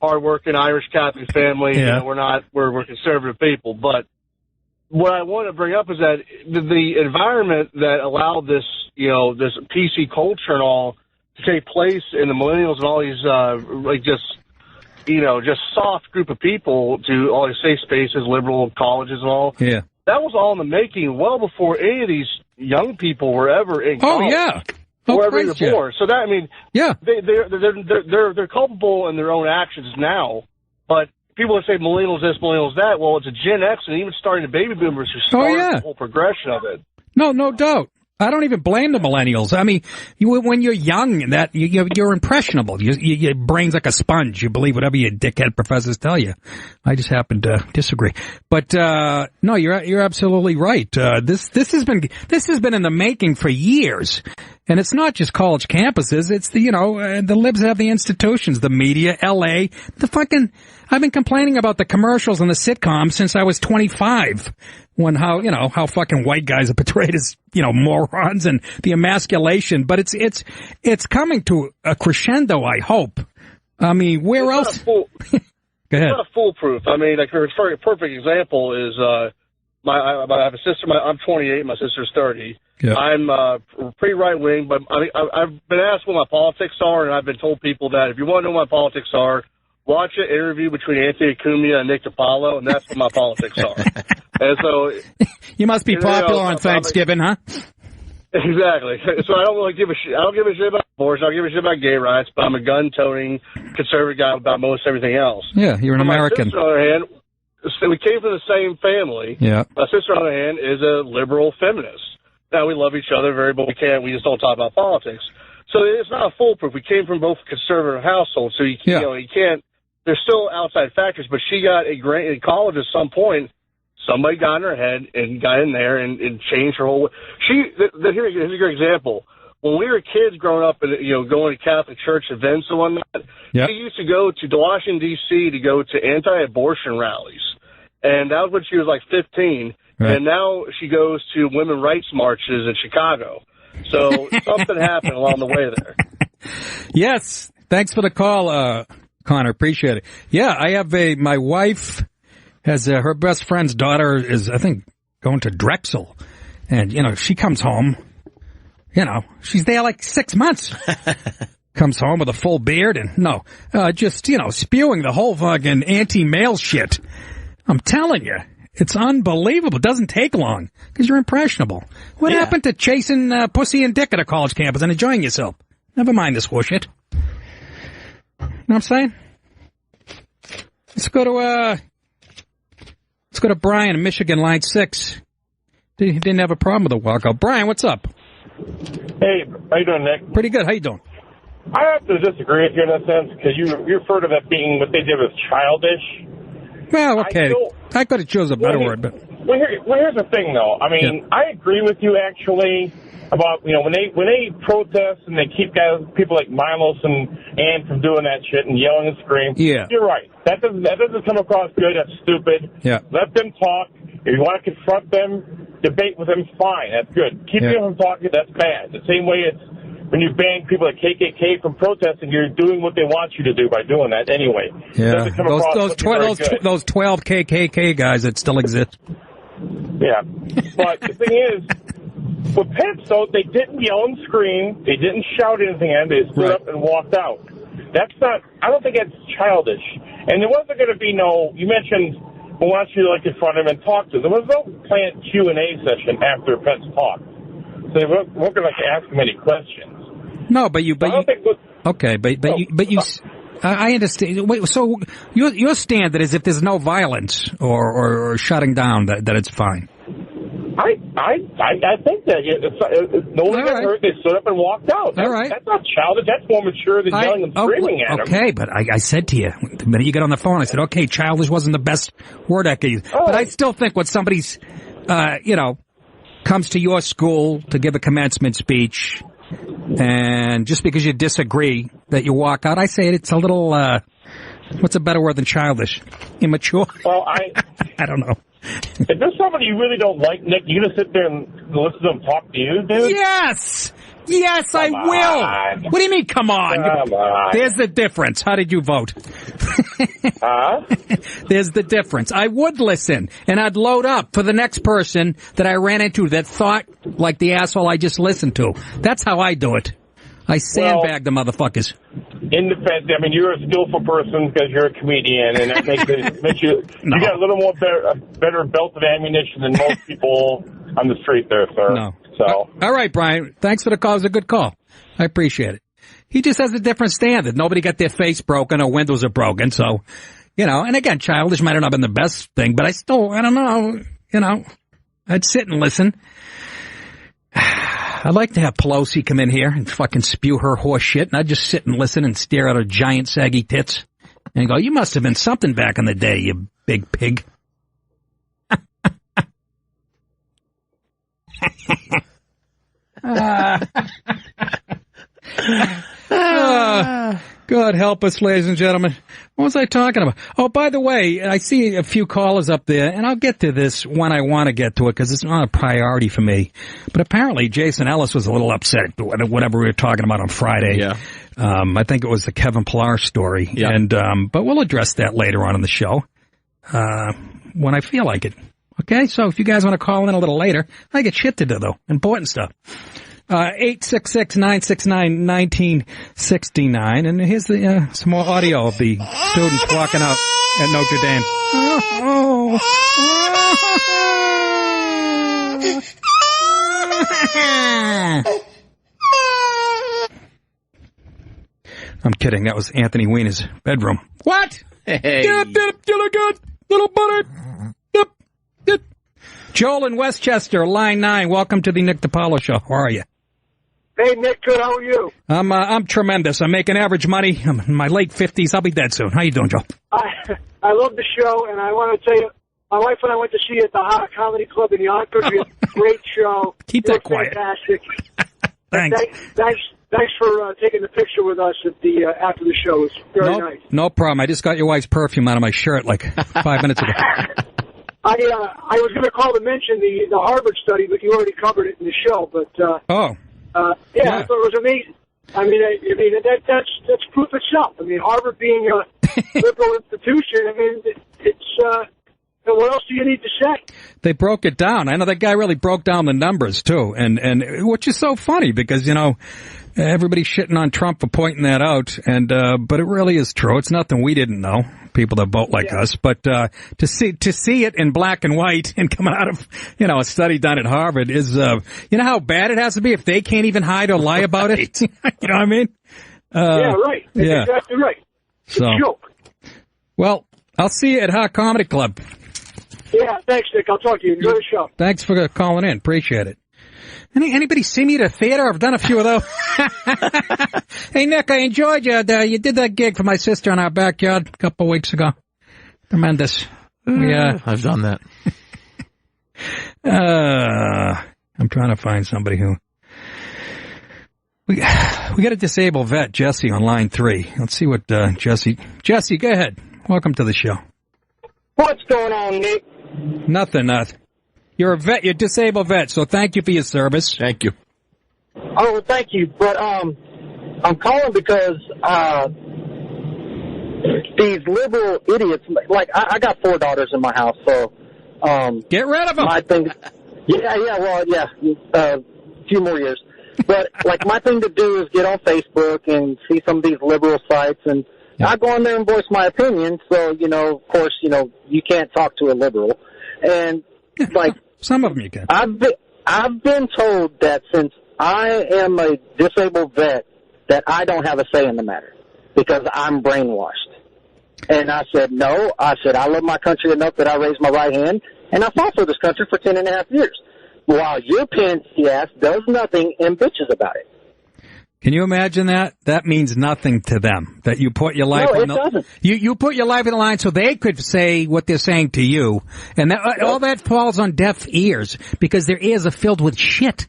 hard-working Irish Catholic family. Yeah. We're conservative people. But what I want to bring up is that the environment that allowed this, this PC culture and all to take place in the millennials and all these, just soft group of people to all these safe spaces, liberal colleges and all. Yeah. That was all in the making well before any of these young people were ever in college. Oh, yeah. Or ever even born. So that, yeah. They're culpable in their own actions now. But people would say millennials this, millennials that. Well, it's a Gen X and even starting the baby boomers who started the whole progression of it. No doubt. I don't even blame the millennials. When you're young, you're impressionable. Your brain's like a sponge. You believe whatever your dickhead professors tell you. I just happen to disagree. But no, you're absolutely right. This has been in the making for years, and it's not just college campuses. It's the libs have the institutions, the media, L.A. I've been complaining about the commercials and the sitcoms since I was 25. How fucking white guys are portrayed as, morons and the emasculation. But it's coming to a crescendo, I hope. Where else? Go ahead. It's not foolproof. For a perfect example is, I have a sister, I'm 28, my sister's 30. Yeah. I'm pretty right-wing, but I've been asked what my politics are, and I've been told people that if you want to know what my politics are, watch an interview between Anthony Cumia and Nick Paolo, and that's what my politics are. And so you must be popular on Thanksgiving, huh? Exactly. So I don't really give a shit. I don't give a shit about abortion. I don't give a shit about gay rights, but I'm a gun-toting conservative guy about most everything else. Yeah, you're an American. My sister, on the other hand, so we came from the same family. Yeah. My sister, on the other hand, is a liberal feminist. Now, we love each other very, but we just don't talk about politics. So it's not foolproof. We came from both conservative households, so you can't. There's still outside factors, but she got a grant in college at some point. Somebody got in her head and got in there and changed her whole. Here's a great example. When we were kids growing up and going to Catholic church events and whatnot, yep. She used to go to Washington D.C. to go to anti-abortion rallies, and that was when she was like 15. Right. And now she goes to women's rights marches in Chicago. So something happened along the way there. Yes. Thanks for the call, Connor. Appreciate it. Yeah, I have my wife has her best friend's daughter is, I think, going to Drexel. And, she comes home, she's there like 6 months. Comes home with a full beard and, just, spewing the whole fucking anti-male shit. I'm telling you. It's unbelievable. It doesn't take long because you're impressionable. What happened to chasing pussy and dick at a college campus and enjoying yourself? Never mind this horseshit. You know what I'm saying? Let's go to Brian in Michigan, line 6. He didn't have a problem with the walkout. Brian, what's up? Hey, how you doing, Nick? Pretty good. How you doing? I have to disagree with you in that sense because you refer to that being what they did was childish. Well, okay. I could have chose a better word, but here's the thing, though. I agree with you actually about when they protest and they keep people like Milos and Ann from doing that shit and yelling and scream. Yeah, you're right. That doesn't come across good. That's stupid. Yeah, let them talk. If you want to confront them, debate with them. Fine, that's good. Keeping them from talking, that's bad. The same way it's when you ban people at KKK from protesting, you're doing what they want you to do by doing that anyway. Yeah, those 12 KKK guys that still exist. Yeah, but the thing is, with Pence, though, they didn't yell and scream. They didn't shout anything at them. They stood up and walked out. That's not, I don't think that's childish. And there wasn't going to be you mentioned, we want you to confront him and talk to them. There was no planned Q&A session after Pence talked. So they weren't going to ask him any questions. No, I understand. Wait, so your stand is if there's no violence or shutting down that it's fine. I think that no one got hurt. They stood up and walked out. That's not childish. That's more mature than yelling and screaming at him. Okay, but I said to you the minute you get on the phone, I said, okay, childish wasn't the best word I could use, but I still think when somebody's comes to your school to give a commencement speech And just because you disagree that you walk out, I say it's a little, what's a better word than childish? Immature? Well, I don't know. If there's somebody you really don't like, Nick, you gonna sit there and listen to them talk to you, dude? Yes! Yes, I will! What do you mean, come on? Come on. There's the difference. How did you vote? Huh? There's the difference. I would listen, and I'd load up for the next person that I ran into that thought like the asshole I just listened to. That's how I do it. I sandbag the motherfuckers. In defense, I mean, you're a skillful person because you're a comedian, and that makes you you got a little more better belt of ammunition than most people on the street there, sir. No. So. All right, Brian. Thanks for the call. It was a good call. I appreciate it. He just has a different standard. Nobody got their face broken or windows are broken, so, and again, childish might not have been the best thing, but I don't know, I'd sit and listen. I'd like to have Pelosi come in here and fucking spew her horse shit, and I'd just sit and listen and stare at her giant saggy tits and go, you must have been something back in the day, you big pig. God help us, ladies and gentlemen. What was I talking about? Oh, by the way, I see a few callers up there, and I'll get to this when I want to get to it because it's not a priority for me. But apparently Jason Ellis was a little upset at whatever we were talking about on Friday. Yeah. I think it was the Kevin Pillar story. Yeah. And, but we'll address that later on in the show, when I feel like it. Okay, so if you guys want to call in a little later, I get shit to do, though. Important stuff. 866-969-1969. And here's some more audio of the students walking out at Notre Dame. I'm kidding. That was Anthony Weiner's bedroom. What? Hey. Get good, little buddy. Yep. Joel in Westchester, line 9. Welcome to the Nick DiPaolo Show. How are you? Hey, Nick, good. How are you? I'm tremendous. I'm making average money. I'm in my late 50s. I'll be dead soon. How you doing, Joe? I love the show, and I want to tell you, my wife and I went to see you at the Hot Comedy Club in Yonkers. We had a great show. Keep that quiet. Fantastic. Thanks. Thanks for taking the picture with us at the after the show. It's very nice. No problem. I just got your wife's perfume out of my shirt like 5 minutes ago. I was going to call to mention the Harvard study, but you already covered it in the show. But yeah, I thought it was amazing. I mean, that's proof itself. I mean, Harvard being a liberal institution. I mean, it's. What else do you need to say? They broke it down. I know that guy really broke down the numbers too, and which is so funny because everybody's shitting on Trump for pointing that out, and but it really is true. It's nothing we didn't know. People that vote like us, but to see it in black and white and coming out of a study done at Harvard is you know how bad it has to be if they can't even hide or lie about it. You know what I mean? Yeah, right. That's exactly right. It's a joke. Well, I'll see you at Hot Comedy Club. Yeah, thanks, Nick. I'll talk to you. Enjoy the show. Thanks for calling in. Appreciate it. Anybody see me at a theater? I've done a few of those. Hey, Nick, I enjoyed you. You did that gig for my sister in our backyard a couple of weeks ago. Tremendous. I've done that. I'm trying to find somebody who... We got a disabled vet, Jesse, on line 3. Let's see what Jesse... Jesse, go ahead. Welcome to the show. What's going on, Nick? Nothing. You're a vet. You're a disabled vet, so thank you for your service. Thank you. Oh, well, thank you. But I'm calling because these liberal idiots, like I got 4 daughters in my house, so get rid of them. My thing, a few more years. But like my thing to do is get on Facebook and see some of these liberal sites, and I go on there and voice my opinion. So of course, you can't talk to a liberal, and like some of them you can. I've been told that since I am a disabled vet that I don't have a say in the matter because I'm brainwashed. And I said, no. I said, I love my country enough that I raised my right hand, and I fought for this country for 10.5 years. While your pansy ass does nothing and bitches about it. Can you imagine that? That means nothing to them. That you put your life on the doesn't. You put your life on the line so they could say what they're saying to you, and all that falls on deaf ears because their ears are filled with shit.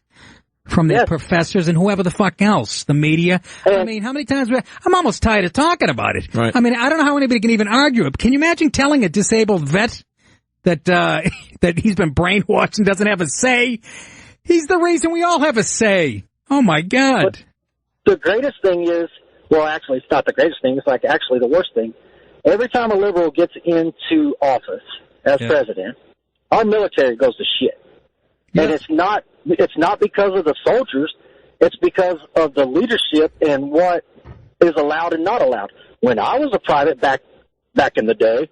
from the professors and whoever the fuck else, the media. I mean, how many times? I'm almost tired of talking about it. Right. I mean, I don't know how anybody can even argue it. Can you imagine telling a disabled vet that that he's been brainwashed and doesn't have a say? He's the reason we all have a say. Oh my God. But the greatest thing is, well, actually, it's not the greatest thing. It's like actually the worst thing. Every time a liberal gets into office as president, our military goes to shit. Yeah. And it's not because of the soldiers. It's because of the leadership and what is allowed and not allowed. When I was a private back in the day,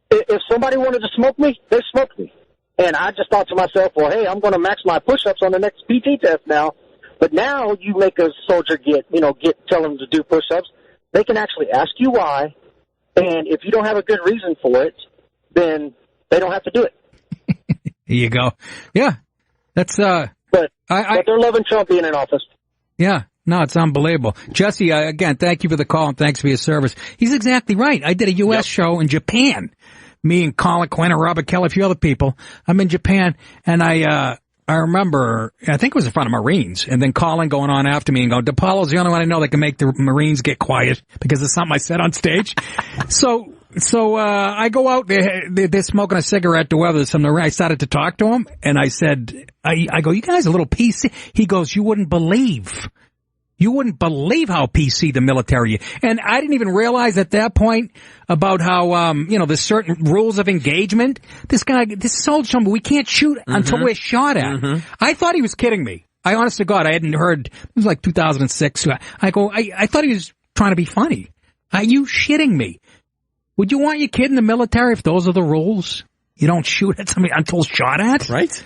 if somebody wanted to smoke me, they smoked me. And I just thought to myself, well, hey, I'm going to max my push-ups on the next PT test now. But now you make a soldier tell them to do push-ups. They can actually ask you why. And if you don't have a good reason for it, then they don't have to do it. Here you go. Yeah. That's, but they're loving Trump being in office. Yeah. No, it's unbelievable. Jesse, again, thank you for the call and thanks for your service. He's exactly right. I did a U.S. show in Japan. Me and Colin Quinn and Robert Kelly, a few other people. I'm in Japan and I remember, I think it was in front of Marines, and then Colin going on after me and going, Paolo's the only one I know that can make the Marines get quiet because it's something I said on stage. So I go out, they're smoking a cigarette or whatever. I started to talk to him, and I said, I go, you guys are a little PC. He goes, you wouldn't believe how PC the military is. And I didn't even realize at that point about how, there's certain rules of engagement. This soldier told me we can't shoot until we're shot at. I thought he was kidding me. I honest to God, I hadn't heard, it was like 2006. I go, I thought he was trying to be funny. Are you shitting me? Would you want your kid in the military if those are the rules? You don't shoot at somebody until shot at? Right.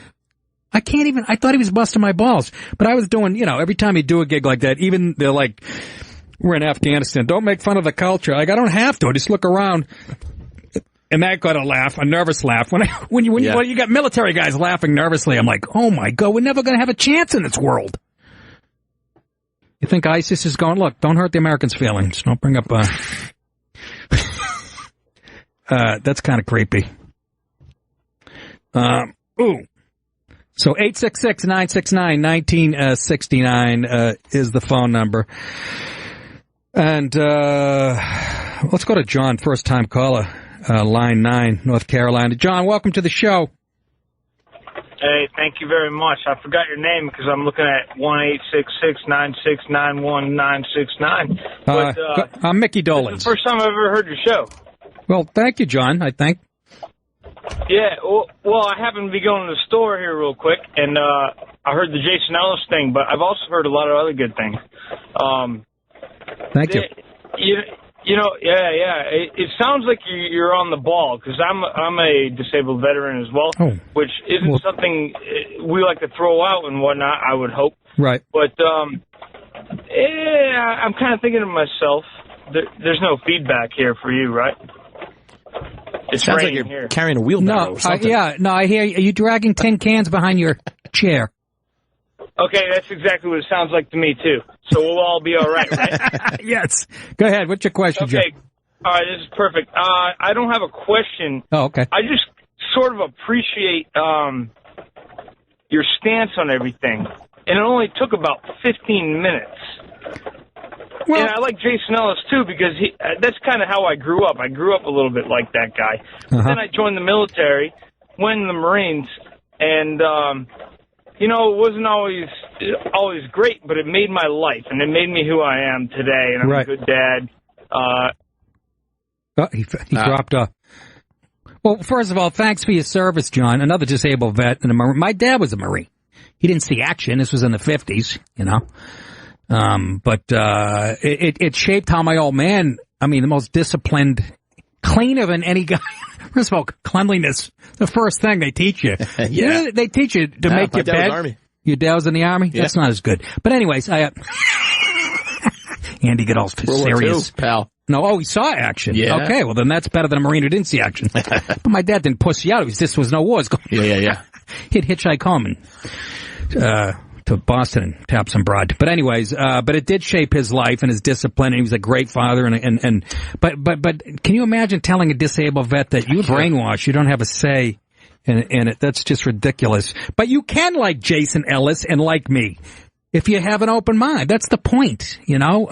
I thought he was busting my balls. But I was doing, every time you do a gig like that, even they're like, we're in Afghanistan, don't make fun of the culture. Like, I don't have to. I just look around. And that got a laugh, a nervous laugh. When you got military guys laughing nervously, I'm like, oh my God, we're never going to have a chance in this world. You think ISIS is going, look, don't hurt the Americans' feelings. Don't bring up, that's kind of creepy. Ooh. So 866-969-1969 is the phone number. And let's go to John, first-time caller, line 9, North Carolina. John, welcome to the show. Hey, thank you very much. I forgot your name because I'm looking at 1-866-969-1969. I'm Mickey Dolenz. It's the first time I've ever heard your show. Well, thank you, John, I think. Yeah, well, I happen to be going to the store here real quick, and I heard the Jason Ellis thing, but I've also heard a lot of other good things. Thank you. It sounds like you're on the ball, because I'm a disabled veteran as well, which isn't something we like to throw out and whatnot, I would hope. Right. But, I'm kind of thinking to myself, there's no feedback here for you, right? It sounds like you're here. Carrying a wheelbarrow or something. I hear you. Are you dragging tin cans behind your chair? Okay, that's exactly what it sounds like to me, too. So we'll all be all right, right? Yes. Go ahead. What's your question, Joe? Okay. All right, this is perfect. I don't have a question. Oh, okay. I just sort of appreciate your stance on everything. And it only took about 15 minutes. Well, and I like Jason Ellis, too, because that's kind of how I grew up. I grew up a little bit like that guy. Then I joined the military, went in the Marines, and, it wasn't always great, but it made my life, and it made me who I am today, and I'm a good dad. He dropped off. Well, first of all, thanks for your service, John. Another disabled vet and a Marine. My dad was a Marine. He didn't see action. This was in the 50s, But it shaped how my old man, the most disciplined, cleaner than any guy. First of all, cleanliness, the first thing they teach you. Yeah. They teach you to make your bed. Army. Your dad was in the Army? Yeah. That's not as good. But anyways, Andy get all serious. War II, pal. No, he saw action. Yeah. Okay, well then that's better than a Marine who didn't see action. But my dad didn't pussy out. This was no wars going on. Yeah. He'd hitchhike home and, to Boston and tap some broad. But anyways, but it did shape his life and his discipline, and he was a great father. But can you imagine telling a disabled vet that you're brainwashed, you don't have a say And that's just ridiculous. But you can like Jason Ellis and like me if you have an open mind. That's the point, you know.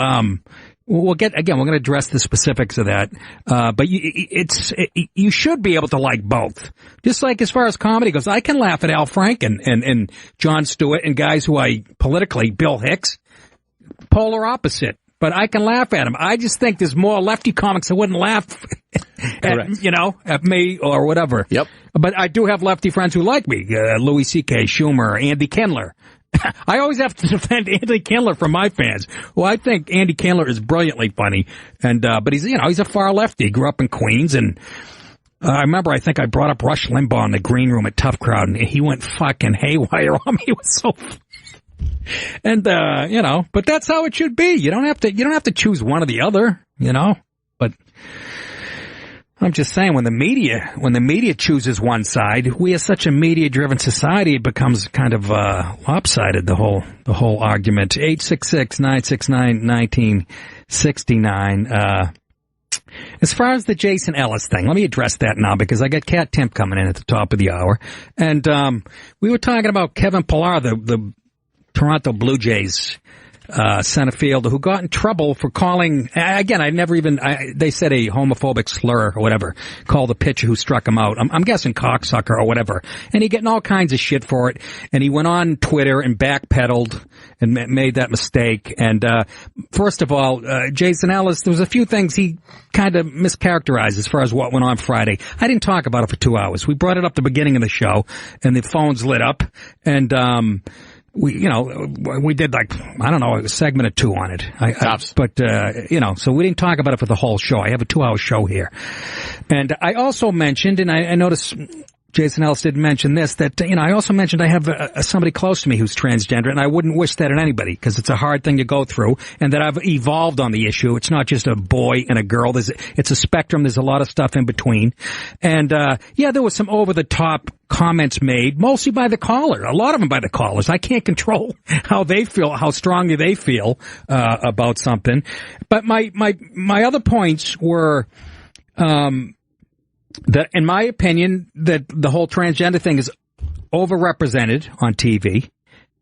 We're going to address the specifics of that. But you should be able to like both. Just like as far as comedy goes, I can laugh at Al Franken and Jon Stewart and guys who politically, Bill Hicks, polar opposite. But I can laugh at him. I just think there's more lefty comics that wouldn't laugh at me or whatever. Yep. But I do have lefty friends who like me. Louis C.K., Schumer, Andy Kindler. I always have to defend Andy Kindler from my fans. Well, I think Andy Kindler is brilliantly funny, but he's a far lefty. He grew up in Queens, and I remember I think I brought up Rush Limbaugh in the green room at Tough Crowd, and he went fucking haywire on me. It was so funny. And but that's how it should be. You don't have to choose one or the other, But I'm just saying, when the media chooses one side, we are such a media-driven society, it becomes kind of lopsided. The whole argument. 866-969-1969. As far as the Jason Ellis thing, let me address that now because I got Cat Temp coming in at the top of the hour, and we were talking about Kevin Pillar, the Toronto Blue Jays center fielder who got in trouble for calling, again, they said a homophobic slur or whatever, called the pitcher who struck him out. I'm guessing cocksucker or whatever. And he getting all kinds of shit for it. And he went on Twitter and backpedaled and made that mistake. And first of all, Jason Ellis, there was a few things he kind of mischaracterized as far as what went on Friday. I didn't talk about it for 2 hours. We brought it up at the beginning of the show, and the phones lit up. And we did a segment or two on it. So we didn't talk about it for the whole show. I have a 2-hour show here. And I also mentioned, and I noticed Jason Ellis didn't mention this, that, I also mentioned I have somebody close to me who's transgender, and I wouldn't wish that on anybody, because it's a hard thing to go through, and that I've evolved on the issue. It's not just a boy and a girl. It's a spectrum. There's a lot of stuff in between. And, there was some over-the-top comments made, mostly by the caller. A lot of them by the callers. I can't control how they feel, how strongly they feel, about something. But my other points were, that, in my opinion, that the whole transgender thing is overrepresented on TV.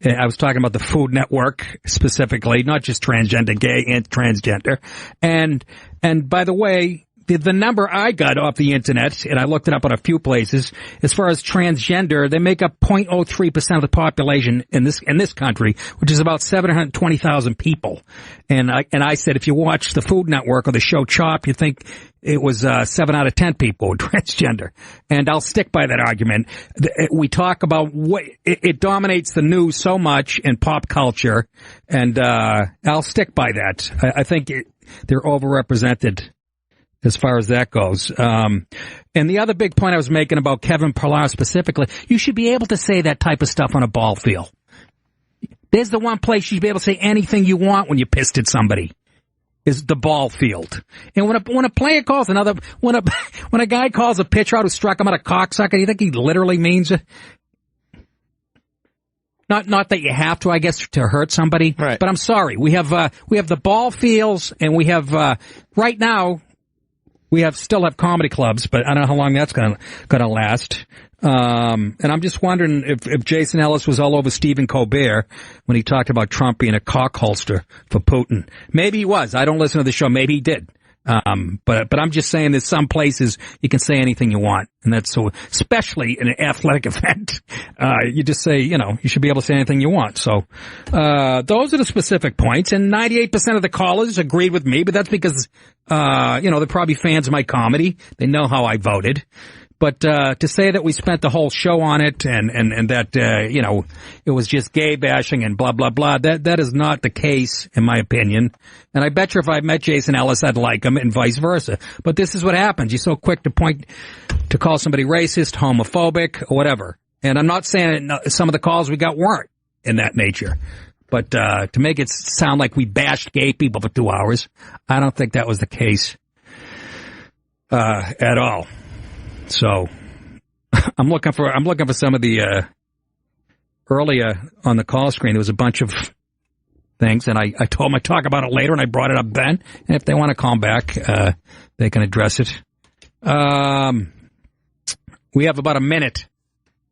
I was talking about the Food Network specifically, not just transgender, gay and transgender. And by the way, the number I got off the internet, and I looked it up on a few places, as far as transgender, they make up 0.03% of the population in this country, which is about 720,000 people. And I said, if you watch the Food Network or the show Chop, you think it was 7 out of 10 people were transgender. And I'll stick by that argument. We talk about what it dominates the news so much in pop culture, and I'll stick by that. I think they're overrepresented as far as that goes. And the other big point I was making about Kevin Pillar specifically, you should be able to say that type of stuff on a ball field. There's the one place you should be able to say anything you want when you're pissed at somebody, is the ball field. And when a player calls when a guy calls a pitcher out who struck him out a cocksucker, do you think he literally means it? Not that you have to, I guess, to hurt somebody. Right. But I'm sorry. We have the ball fields, and we have, right now, we still have comedy clubs, but I don't know how long that's gonna last. And I'm just wondering if Jason Ellis was all over Stephen Colbert when he talked about Trump being a cock holster for Putin. Maybe he was. I don't listen to the show. Maybe he did. But I'm just saying there's some places you can say anything you want. And that's so, especially in an athletic event, you just say, you should be able to say anything you want. So, those are the specific points. And 98% of the callers agreed with me, but that's because, they're probably fans of my comedy. They know how I voted. But to say that we spent the whole show on it and that, it was just gay bashing and blah, blah, blah, that is not the case, in my opinion. And I bet you if I met Jason Ellis, I'd like him, and vice versa. But this is what happens. You're so quick to call somebody racist, homophobic, or whatever. And I'm not saying some of the calls we got weren't in that nature. But to make it sound like we bashed gay people for 2 hours, I don't think that was the case at all. So I'm looking for some of the earlier on the call screen. There was a bunch of things, and I told them I'd talk about it later, and I brought it up then. And if they want to call back, they can address it. We have about a minute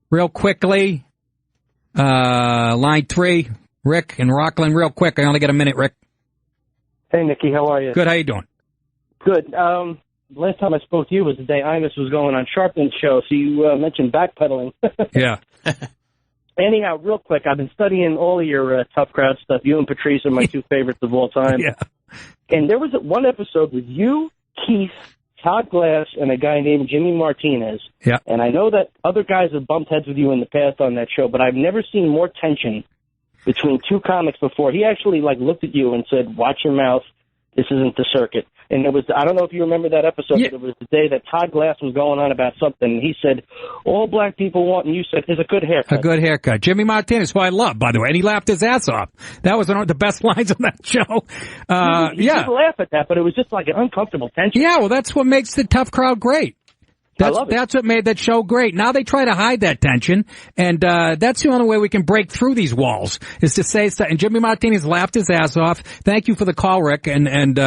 real quickly. Line 3, Rick in Rockland, real quick. I only got a minute, Rick. Hey, Nikki, how are you? Good, how you doing? Good. Last time I spoke to you was the day Imus was going on Sharpton's show, so you mentioned backpedaling. Yeah. Anyhow, real quick, I've been studying all of your tough crowd stuff. You and Patrice are my two favorites of all time. Yeah. And there was one episode with you, Keith, Todd Glass, and a guy named Jimmy Martinez. Yeah. And I know that other guys have bumped heads with you in the past on that show, but I've never seen more tension between two comics before. He actually looked at you and said, "Watch your mouth. This isn't the circuit." And it was, I don't know if you remember that episode, but it was the day that Todd Glass was going on about something. And he said, all black people want, and you said, is a good haircut. A good haircut. Jimmy Martinez, who I love, by the way, and he laughed his ass off. That was one of the best lines on that show. He did laugh at that, but it was just like an uncomfortable tension. Yeah, well, that's what makes the tough crowd great. That's what made that show great. Now they try to hide that tension, and that's the only way we can break through these walls, is to say stuff. And Jimmy Martinez laughed his ass off. Thank you for the call, Rick. And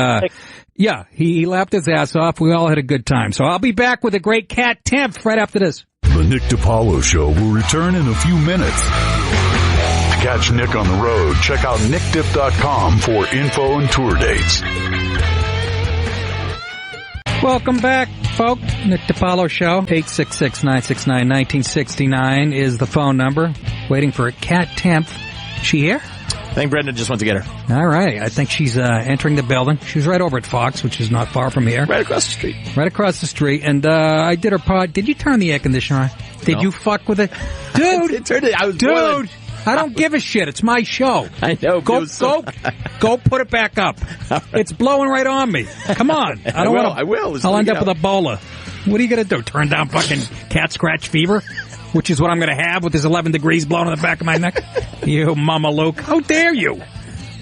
yeah, he laughed his ass off. We all had a good time. So I'll be back with a great Cat Temph right after this. The Nick DiPaolo Show will return in a few minutes. To catch Nick on the road, check out nickdip.com for info and tour dates. Welcome back, folks. Nick DiPaolo Show. 866-969-1969 is the phone number. Waiting for Cat Temph. She here? I think Brenda just went to get her. All right. I think she's entering the building. She was right over at Fox, which is not far from here. Right across the street. Right across the street. And I did her pod. Did you turn the air conditioner on? Did you fuck with it? Dude! I was boiling. I don't give a shit. It's my show. I know. Go put it back up. Right. It's blowing right on me. Come on. I will. I'll end up with Ebola. What are you going to do? Turn down fucking cat scratch fever? Which is what I'm going to have with this 11 degrees blowing on the back of my neck? You Mama Luke. How dare you?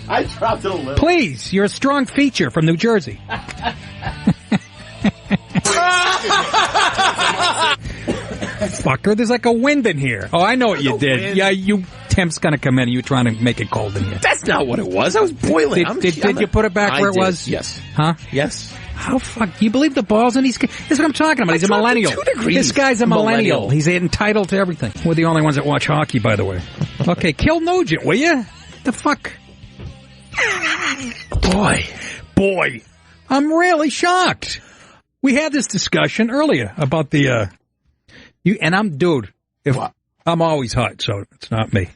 I dropped it a little. Please. You're a strong feature from New Jersey. Fucker, there's like a wind in here. Oh, I know what you did. Wind. Yeah, Temp's gonna come in and you were trying to make it cold in here. That's not what it was. I was boiling. Did you put it back where it was? Yes. Huh? Yes. How fuck? You believe the balls in these guys? This is what I'm talking about. He's a millennial. 2 degrees. This guy's a millennial. He's entitled to everything. We're the only ones that watch hockey, by the way. Okay, kill Nugent, will you? The fuck? Boy. I'm really shocked. We had this discussion earlier about the, I'm always hot, so it's not me.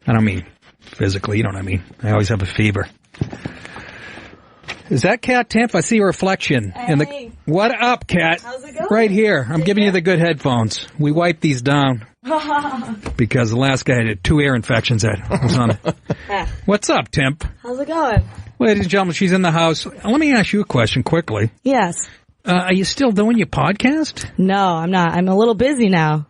I don't mean physically, you know what I mean. I always have a fever. Is that Cat Temph? I see a reflection. Hey. What up, Cat? How's it going? Right here. I'm giving you the good headphones. We wiped these down because the last guy had 2 ear infections that was on it. What's up, Temph? How's it going? Ladies and gentlemen, she's in the house. Let me ask you a question quickly. Yes. Are you still doing your podcast? No, I'm not. I'm a little busy now.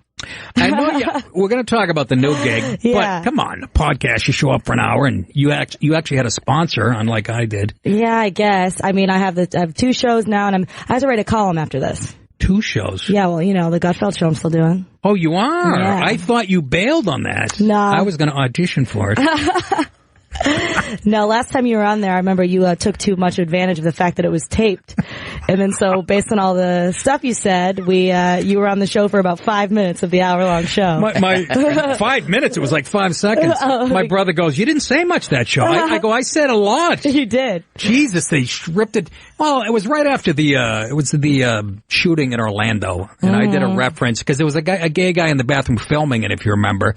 I know we're going to talk about the new gig, but come on, the podcast, you show up for an hour and you actually had a sponsor, unlike I did. Yeah, I guess. I mean, I have 2 shows now, and I have to write a column after this. 2 shows? Yeah, well, the Gutfeld show I'm still doing. Oh, you are? Yeah. I thought you bailed on that. No. I was going to audition for it. No, last time you were on there, I remember you took too much advantage of the fact that it was taped. And then so based on all the stuff you said, you were on the show for about 5 minutes of the hour-long show. My 5 minutes, it was like 5 seconds. My brother goes, you didn't say much that show. I go, I said a lot. You did. Jesus, they ripped it. Well, it was right after the shooting in Orlando. And I did a reference, because there was a gay guy in the bathroom filming it, if you remember.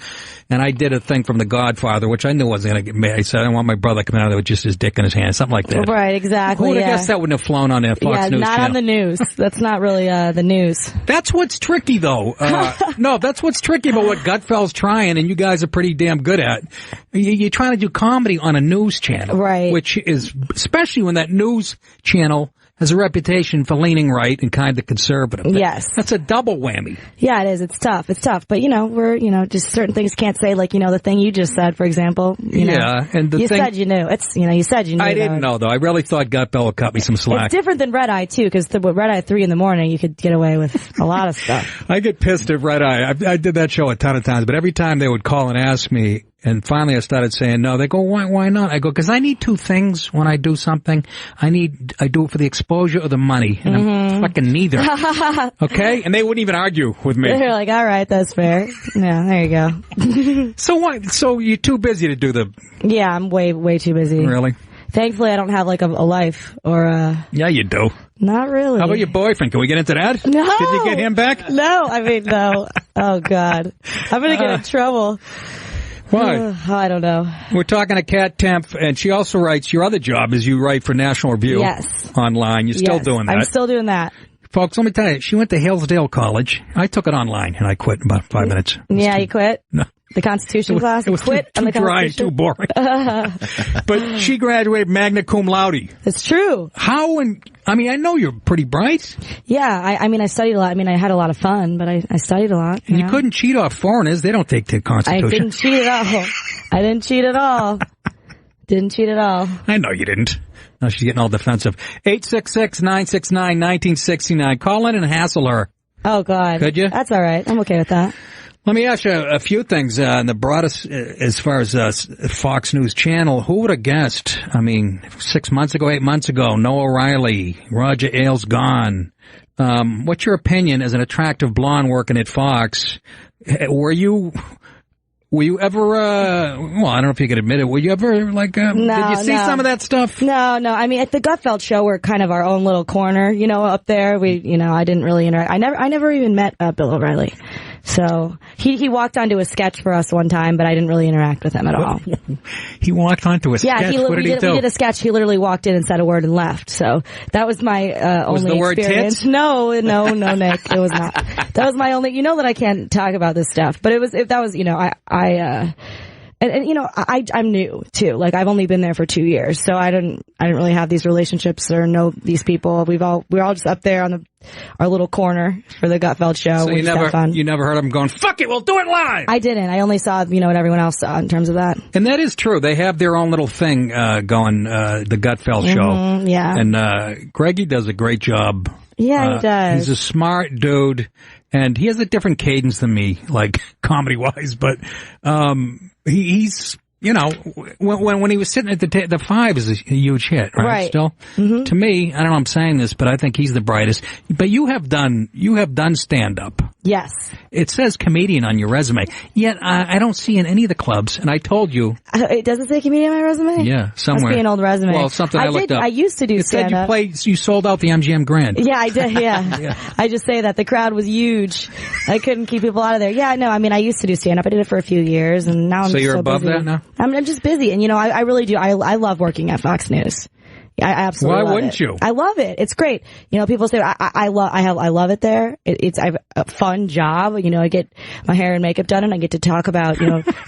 And I did a thing from The Godfather, which I knew wasn't going to get made. I said, I don't want my brother coming out there with just his dick in his hand, something like that. Right, exactly. I guess that wouldn't have flown on their Fox News not channel. on the news. That's not really the news. That's what's tricky, though. No, that's what's tricky about what Gutfeld's trying, and you guys are pretty damn good at. You're trying to do comedy on a news channel. Right. Which is, especially when that news channel has a reputation for leaning right and kind of conservative. Yes. That's a double whammy. Yeah, it is. It's tough. But, we're, just certain things can't say, like, the thing you just said, for example. And the you thing... said you knew. You said you knew. I didn't know, though. I really thought Gutfeld would cut me some slack. It's different than Red Eye, too, because with Red Eye at 3 a.m, you could get away with a lot of stuff. I get pissed at Red Eye. I did that show a ton of times, but every time they would call and ask me, and finally I started saying no. They go, why not? I go, because I need 2 things when I do something. I do it for the exposure or the money. And Fucking neither. Okay? And they wouldn't even argue with me. They're like, all right, that's fair. Yeah, there you go. So what? So you're too busy to do the... Yeah, I'm way too busy. Really? Thankfully, I don't have like a life or a... Yeah, you do. Not really. How about your boyfriend? Can we get into that? No. Did you get him back? No, I mean, no. Oh, God. I'm going to get in trouble. Why? I don't know. We're talking to Kat Temp, and she also writes, your other job is you write for National Review. Yes. Online. You're still doing that. I'm still doing that. Folks, let me tell you, she went to Hillsdale College. I took it online, and I quit in about 5 minutes. Yeah, you quit? No. The Constitution class? It was quit too dry and too boring. But she graduated magna cum laude. It's true. How? I mean, I know you're pretty bright. Yeah, I mean, I studied a lot. I mean, I had a lot of fun, but I studied a lot. And you couldn't cheat off foreigners. They don't take the Constitution. I didn't cheat at all. I didn't cheat at all. Didn't cheat at all. I know you didn't. Now she's getting all defensive. 866-969-1969. Call in and hassle her. Oh, God. Could you? That's all right. I'm okay with that. Let me ask you a few things in the broadest, as far as Fox News Channel. Who would have guessed? I mean, 6 months ago, 8 months ago, Noah Riley, Roger Ailes gone. What's your opinion as an attractive blonde working at Fox? Were you ever, well, I don't know if you could admit it, were you ever, like, did you see some of that stuff? No. I mean, at the Gutfeld show, we're kind of our own little corner, up there. I didn't really interact. I never even met Bill O'Reilly. So, he walked onto a sketch for us one time, but I didn't really interact with him at all. He walked onto a sketch? Yeah, what did he do? We did a sketch. He literally walked in and said a word and left. So, that was my only experience. Word tits? No, Nick. It was not. That was my only, that I can't talk about this stuff. But I'm new too. Like, I've only been there for 2 years, so I didn't really have these relationships or know these people. We're all just up there on our little corner for the Gutfeld show. So you never heard them going, fuck it, we'll do it live. I didn't. I only saw, what everyone else saw in terms of that. And that is true. They have their own little thing, going, the Gutfeld show. Yeah. And, Greggy does a great job. Yeah, he does. He's a smart dude, and he has a different cadence than me, like, comedy-wise, but, he's, when he was sitting at the Five is a huge hit, right? Still, to me, I don't know. I'm saying this, but I think he's the brightest. But you have done stand up. Yes. It says comedian on your resume, yet I don't see in any of the clubs. And I told you, it doesn't say comedian on my resume. Yeah, somewhere. Must be an old resume. Well, something I looked up. I used to do stand up. You sold out the MGM Grand. Yeah, I did. Yeah. I just say that the crowd was huge. I couldn't keep people out of there. Yeah, no. I mean, I used to do stand up. I did it for a few years, and now I'm so just you're so above busy. that now. I'm just busy, and I really do. I love working at Fox News. I absolutely love it. Why wouldn't you? I love it. It's great. People say I love it there. I have a fun job. I get my hair and makeup done, and I get to talk about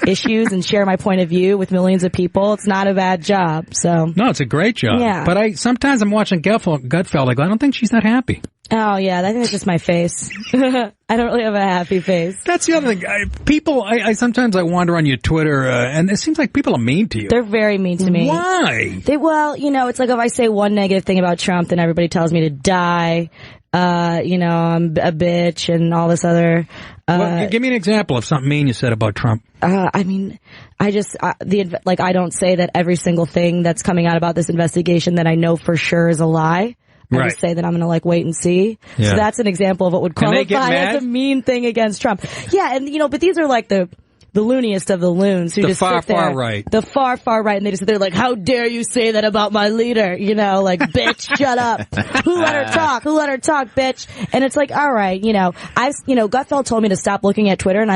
issues and share my point of view with millions of people. It's not a bad job. So no, it's a great job. Yeah. But sometimes I'm watching Gutfeld. I go, I don't think she's that happy. Oh yeah, I think it's just my face. I don't really have a happy face. That's the other thing. I sometimes wander on your Twitter, and it seems like people are mean to you. They're very mean to me. Why? It's like if I say one negative thing about Trump, then everybody tells me to die. I'm a bitch and all this other. Well, give me an example of something mean you said about Trump. I don't say that every single thing that's coming out about this investigation that I know for sure is a lie. I just say that I'm going to wait and see. Yeah. So that's an example of what would qualify as a mean thing against Trump. Yeah, and but these are like the looniest of the loons who just sit there. Far right. The far right, and they just sit there like, how dare you say that about my leader? Bitch, shut up. Who let her talk? Who let her talk, bitch? And it's like, all right, Gutfeld told me to stop looking at Twitter, and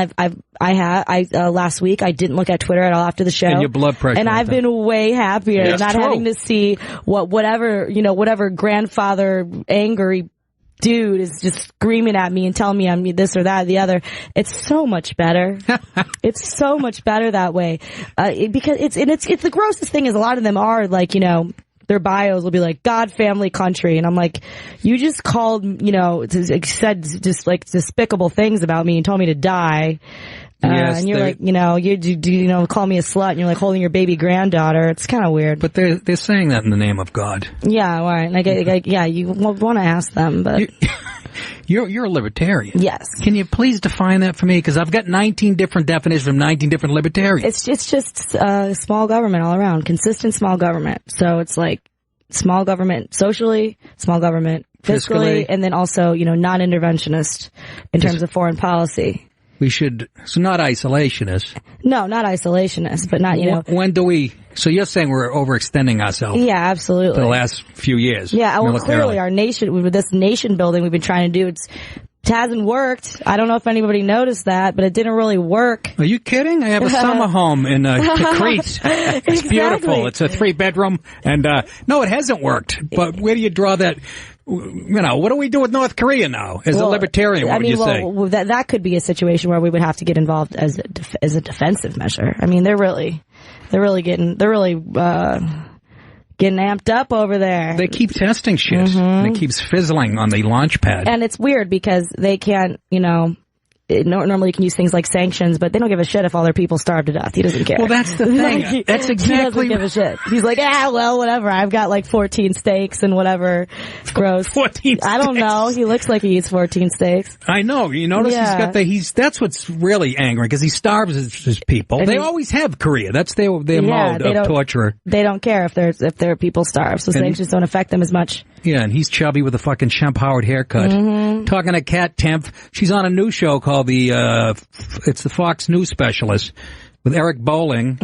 last week I didn't look at Twitter at all after the show. And your blood pressure. And I've been way happier not having to see whatever grandfather angry dude is just screaming at me and telling me I'm this or that or the other. It's so much better. It's so much better that way. Because it's the grossest thing is a lot of them are like, their bios will be like God, family, country. And I'm like, you just called, said just like despicable things about me and told me to die. Yes, and you're like, you call me a slut and you're like holding your baby granddaughter. It's kind of weird. But they're saying that in the name of God. Yeah, all right. Yeah, you want to ask them, but. You're a libertarian. Yes. Can you please define that for me? Because I've got 19 different definitions from 19 different libertarians. It's just small government all around. Consistent small government. So it's like, small government socially, small government fiscally, and then also, non-interventionist in terms of foreign policy. We should, so not isolationist. No, not isolationist, but not, When do we, so you're saying we're overextending ourselves? Yeah, absolutely. The last few years. Yeah, well, clearly our nation, with this nation building we've been trying to do, it hasn't worked. I don't know if anybody noticed that, but it didn't really work. Are you kidding? I have a summer home in Crete. It's beautiful. It's a 3-bedroom, and no, it hasn't worked. But where do you draw that? What do we do with North Korea now? As a libertarian, what would you say? Well, that could be a situation where we would have to get involved as a defensive measure. I mean, they're really getting amped up over there. They keep testing shit. And it keeps fizzling on the launch pad. And it's weird because they can't, normally you can use things like sanctions, but they don't give a shit if all their people starve to death. He doesn't care. Well, that's the thing. That's exactly. He doesn't give a shit. He's like, well, whatever. I've got like 14 steaks and whatever. It's gross. 14 steaks. I don't know. He looks like he eats 14 steaks. I know. You notice he's got that's what's really angry because he starves his people. And they always have Korea. That's their mode of torture. They don't care if their people starve, so sanctions don't affect them as much. Yeah, and he's chubby with a fucking Shemp Howard haircut. Talking to Kat Tempf. She's on a new show called it's the Fox News Specialist with Eric Bowling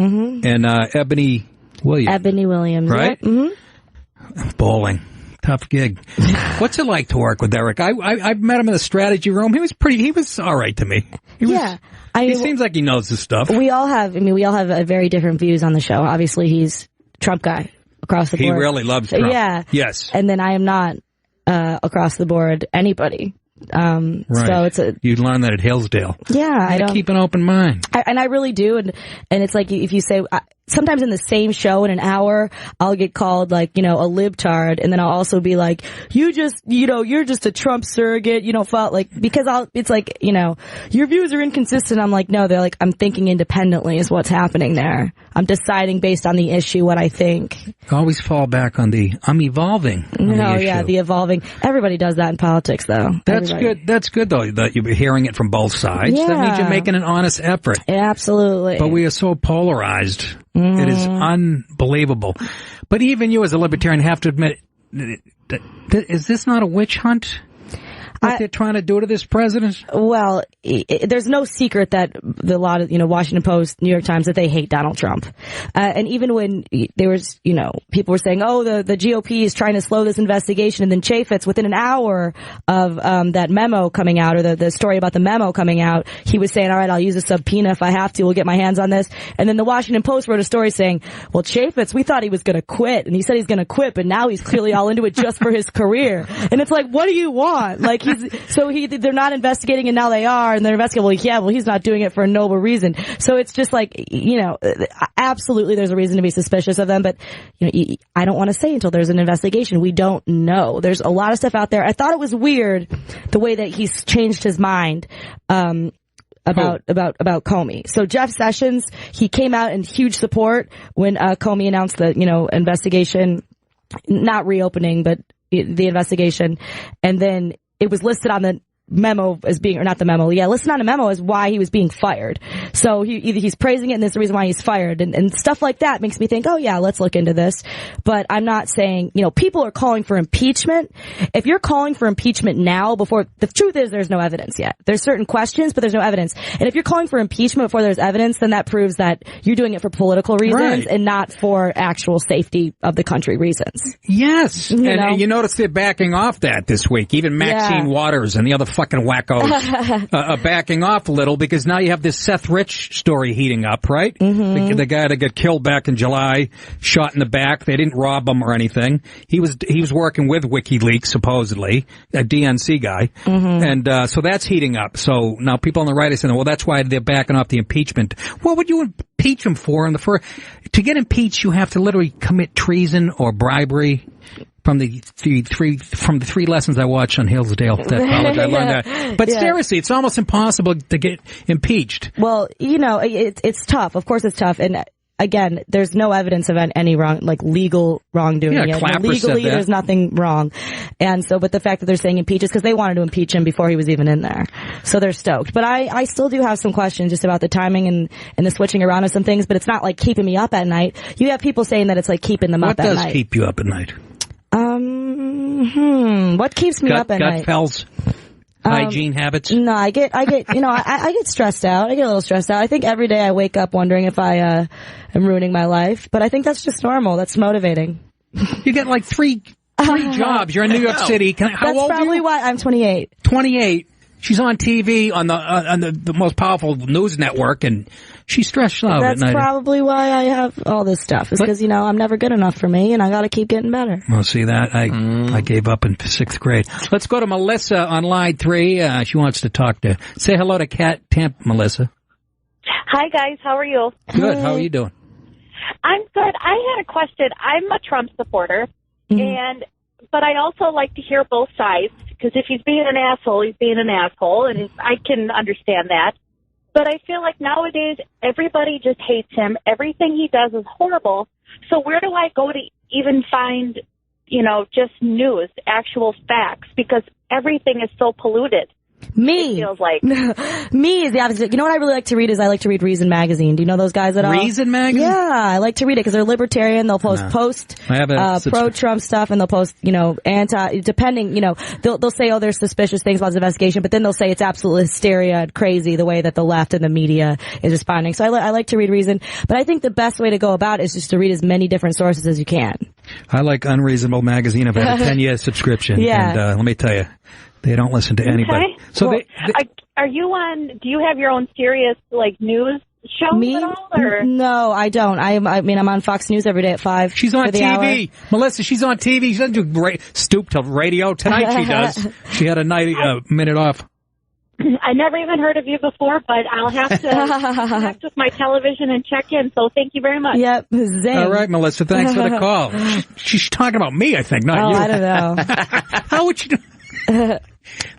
and Ebony Williams. Ebony Williams, right? Bowling. Tough gig. What's it like to work with Eric? I met him in the strategy room. He was all right to me. He seems like he knows his stuff. We all have very different views on the show. Obviously, he's a Trump guy across the board. He really loves Trump. Yeah. Yes. And then I am not across the board anybody. Right. So you learn that at Hillsdale. Yeah, I don't keep an open mind. I really do, and it's like if you say sometimes in the same show in an hour, I'll get called like a libtard, and then I'll also be like, you're just a Trump surrogate, because it's like your views are inconsistent. I'm like, no, they're like I'm thinking independently is what's happening there. I'm deciding based on the issue what I think. Always fall back on I'm evolving. The evolving. Everybody does that in politics, though. That's good. That's good, though, that you're hearing it from both sides. Yeah. That means you're making an honest effort. Absolutely. But we are so polarized. It is unbelievable. But even you as a libertarian have to admit, is this not a witch hunt? What they're trying to do to this president? Well, there's no secret that a lot of, Washington Post, New York Times, that they hate Donald Trump. And even when there was, people were saying, the GOP is trying to slow this investigation, and then Chaffetz, within an hour of that memo coming out, or the story about the memo coming out, he was saying, all right, I'll use a subpoena if I have to. We'll get my hands on this. And then the Washington Post wrote a story saying, well, Chaffetz, we thought he was going to quit, and he said he's going to quit, but now he's clearly all into it just for his career. And it's like, what do you want? Like, they're not investigating, and now they are, and they're investigating. Well, he's not doing it for a noble reason. So it's just like, absolutely there's a reason to be suspicious of them, but, I don't want to say until there's an investigation. We don't know. There's a lot of stuff out there. I thought it was weird the way that he's changed his mind, about Comey. So Jeff Sessions, he came out in huge support when, Comey announced the, investigation, not reopening, but the investigation, and then it was listed on the memo as being, or not the memo, listed on a memo as why he was being fired. So he's praising it, and that's the reason why he's fired. And stuff like that makes me think, let's look into this. But I'm not saying, people are calling for impeachment. If you're calling for impeachment now, the truth is there's no evidence yet. There's certain questions, but there's no evidence. And if you're calling for impeachment before there's evidence, then that proves that you're doing it for political reasons and not for actual safety of the country reasons. Yes. And you notice they're backing off that this week. Even Maxine Waters and the other fucking wackos are backing off a little, because now you have this Seth Rich story heating up, right? The guy that got killed back in July, shot in the back. They didn't rob him or anything. He was working with WikiLeaks, supposedly, a DNC guy. And so that's heating up. So now people on the right are saying, well, that's why they're backing off the impeachment. What would you impeach him for? To get impeached, you have to literally commit treason or bribery. From the three lessons I watched on Hillsdale at college, I learned that. But seriously, it's almost impossible to get impeached. Well, it's tough. Of course, it's tough. And again, there's no evidence of any legal wrongdoing. Yeah, Clapper legally, said that. There's nothing wrong. And so, but the fact that they're saying impeach is because they wanted to impeach him before he was even in there. So they're stoked. But I still do have some questions just about the timing and the switching around of some things, but it's not like keeping me up at night. You have people saying that it's like keeping them up at night. What does keep you up at night? What keeps me up at night? Gut fells. Hygiene habits? No, I get, I get stressed out. I get a little stressed out. I think every day I wake up wondering if I am ruining my life, but I think that's just normal. That's motivating. You get like three jobs. You're in New York City. How old are you? That's probably why I'm 28. 28. She's on TV on the most powerful news network, and she's stressed out at night. That's probably why I have all this stuff. It's because, I'm never good enough for me, and I got to keep getting better. Well, see that? I gave up in 6th grade. Let's go to Melissa on line 3. She wants to talk to. Say hello to Kat Temp, Melissa. Hi, guys. How are you? Good. How are you doing? I'm good. I had a question. I'm a Trump supporter, but I also like to hear both sides, because if he's being an asshole, he's being an asshole, and I can understand that. But I feel like nowadays everybody just hates him. Everything he does is horrible. So where do I go to even find, just news, actual facts? Because everything is so polluted. Me. It feels like. Me is the opposite. You know what I really like to read is I like to read Reason Magazine. Do you know those guys at all? Reason Magazine? Yeah, I like to read it because they're libertarian. They'll post pro-Trump stuff, and they'll post, anti, depending, they'll say, oh, there's suspicious things about the investigation, but then they'll say it's absolute hysteria and crazy the way that the left and the media is responding. So I like to read Reason, but I think the best way to go about it is just to read as many different sources as you can. I like Unreasonable Magazine. I've had a 10-year subscription. Yeah. And let me tell you, they don't listen to anybody. Okay. So well, are you on? Do you have your own serious news show at all? Or? No, I don't. I'm on Fox News every day at 5. She's on TV, Melissa. She's on TV. She doesn't do stoop to radio tonight. She does. She had a minute off. I never even heard of you before, but I'll have to connect with my television and check in. So thank you very much. Yep, zing. All right, Melissa. Thanks for the call. She's talking about me, I think, not you. I don't know. How would you do?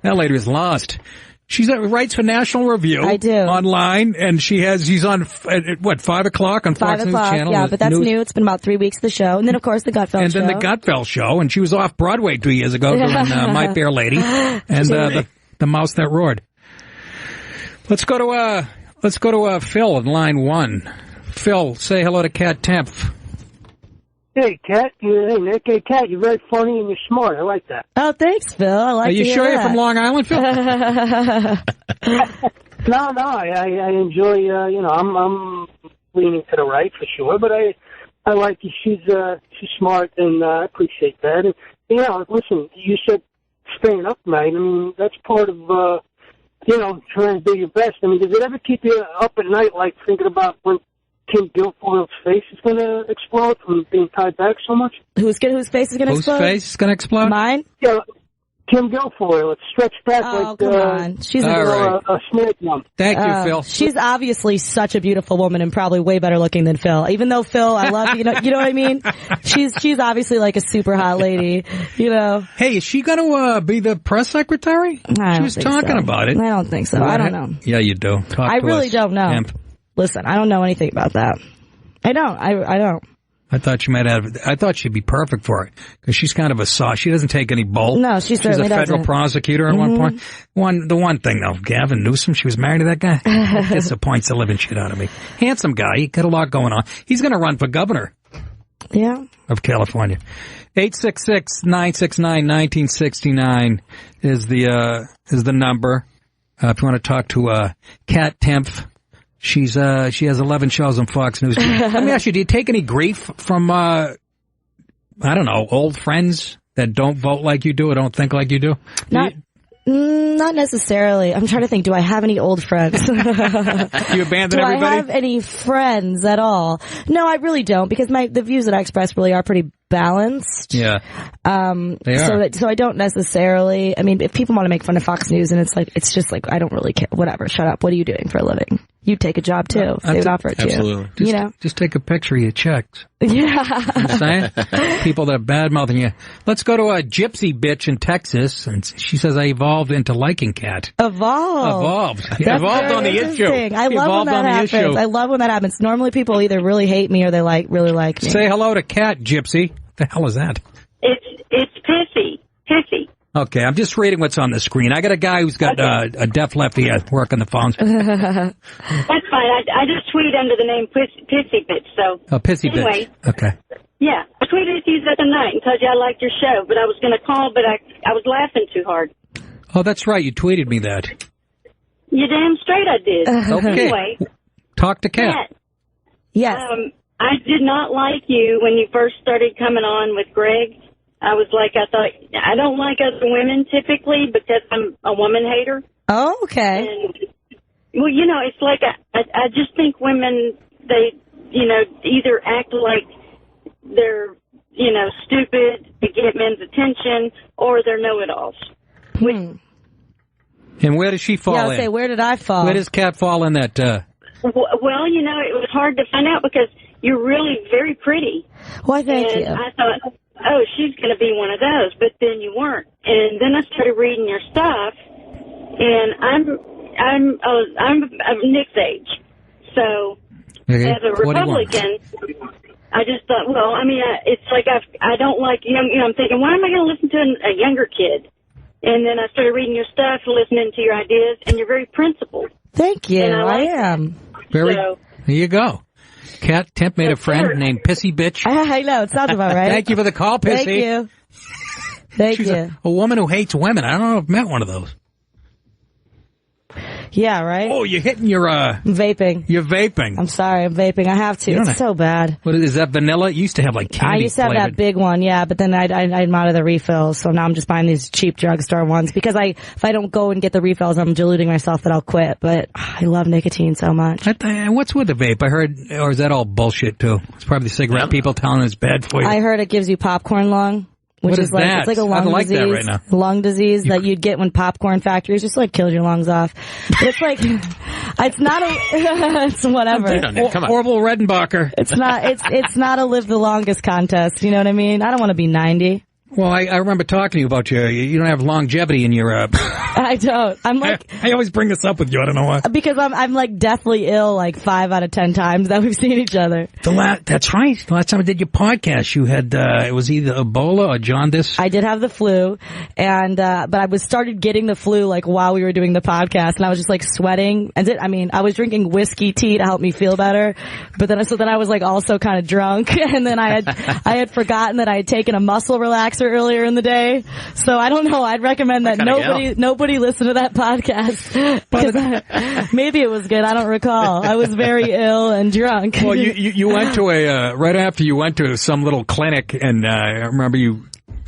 That lady was lost. She writes for National Review. I do. Online, and she's on, 5 o'clock on Fox News Channel? Yeah, but that's new. It's been about 3 weeks, the show. And then, of course, the Gutfeld show. And then the Gutfeld show, and she was off Broadway 2 years ago doing My Fair Lady and the Mouse That Roared. Let's go to Phil on line 1. Phil, say hello to Kat Temp. Hey, Kat. Hey, Nick. Hey, Kat, you're very funny and you're smart. I like that. Oh, thanks, Phil. I like Are you sure you're from Long Island, Phil? No, I enjoy, I'm leaning to the right for sure, but I like you. She's smart, and I appreciate that. And, listen, you said staying up night. I mean, that's part of, trying to do your best. I mean, does it ever keep you up at night, like thinking about when Kim Guilfoyle's face is going to explode from being tied back so much? Whose face is going to explode? Whose face is going to explode? Mine? Yeah, Kim Guilfoyle. It's stretched back come on. She's a snake one. Thank you, Phil. She's obviously such a beautiful woman and probably way better looking than Phil. Even though Phil, I love you know what I mean? She's obviously like a super hot lady, Hey, is she going to be the press secretary? She was talking about it. I don't think so. I don't know. Yeah, you do. I really don't know. Temp. Listen, I don't know anything about that. I don't. I don't. I thought she'd be perfect for it because she's kind of a sauce. She doesn't take any bull. No, she's a federal prosecutor at one point. The one thing though, Gavin Newsom, she was married to that guy. That disappoints the living shit out of me. Handsome guy, he got a lot going on. He's going to run for governor. Yeah. Of California. 866-969-1969 is the number. If you want to talk to Kat Temp. She has 11 shows on Fox News. Let me ask you, do you take any grief from, old friends that don't vote like you do or don't think like you do? Not necessarily. I'm trying to think, do I have any old friends? You abandon everybody? Do I have any friends at all? No, I really don't, because the views that I express really are pretty balanced. Yeah. They are. So I don't necessarily, if people want to make fun of Fox News and it's just like, I don't really care. Whatever. Shut up. What are you doing for a living? You take a job too. They would offer it to you. Absolutely. Just take a picture of your checks. Yeah. I'm saying? People that are bad-mouthing you. Let's go to a gypsy bitch in Texas. And she says, I evolved into liking Kat. Evolved. Evolved on the issue. I love when that happens. I love when that happens. Normally people either really hate me or they really like me. Say hello to Kat, gypsy. The hell is that? It's Pissy. Okay, I'm just reading what's on the screen. I got a guy who's got a deaf lefty at work on the phones. That's fine. I just tweet under the name Pissy Bitch. So Pissy anyway, Bitch. Okay. Yeah, I tweeted to you the other night and told you I liked your show, but I was going to call, but I was laughing too hard. Oh, that's right. You tweeted me that. You damn straight I did. Okay. Anyway. Talk to Kat. Yes. I did not like you when you first started coming on with Greg. I thought, I don't like other women typically because I'm a woman hater. Oh, okay. And, well, you know, it's like I just think women, they, you know, either act like they're, you know, stupid to get men's attention or they're know-it-alls. And where does she fall in? Yeah, I'll say, where did I fall? Where does Kat fall in that? Well, you know, it was hard to find out because you're really very pretty. Why, thank you. I thought, oh, she's going to be one of those, but then you weren't. And then I started reading your stuff, and I'm of Nick's age, so as a Republican, I just thought, well, I mean, it's like I don't like young. You know, I'm thinking, why am I going to listen to a younger kid? And then I started reading your stuff, listening to your ideas, and you're very principled. Thank you. And I am. There you go. Kat Temp made a friend named Pissy Bitch. I know. It sounds about right. Thank you for the call, Pissy. Thank you. Thank She's you. A woman who hates women. I don't know if I've met one of those. Yeah, right? Oh, you're hitting your... vaping. You're vaping. I'm sorry, I'm vaping. I have to. It's so bad. What is that, vanilla? It used to have like candy I used to have that big one, yeah, but then I'm out of the refills, so now I'm just buying these cheap drugstore ones because if I don't go and get the refills, I'm deluding myself that I'll quit, but I love nicotine so much. What's with the vape? I heard, or is that all bullshit too? It's probably the cigarette people telling it's bad for you. I heard it gives you popcorn lung. Which what is like that? It's like a lung like disease. That right now. Lung disease that you'd get when popcorn factories just like kills your lungs off. But it's like it's not a it's whatever. Come on. Orville Redenbacher. It's not a live the longest contest. You know what I mean? I don't want to be 90. Well, I remember talking to you about you don't have longevity in your... I don't. I'm like... I always bring this up with you. I don't know why. Because I'm like deathly ill like 5 out of 10 times that we've seen each other. That's right. The last time I did your podcast, you had... it was either Ebola or jaundice. I did have the flu, and but I started getting the flu like while we were doing the podcast, and I was just like sweating. And I was drinking whiskey tea to help me feel better, but then I was like also kind of drunk, and then I had forgotten that I had taken a muscle relaxer earlier in the day. So I don't know. I'd recommend that nobody listen to that podcast. Maybe it was good. I don't recall. I was very ill and drunk. Well, you went to right after you went to some little clinic, and I remember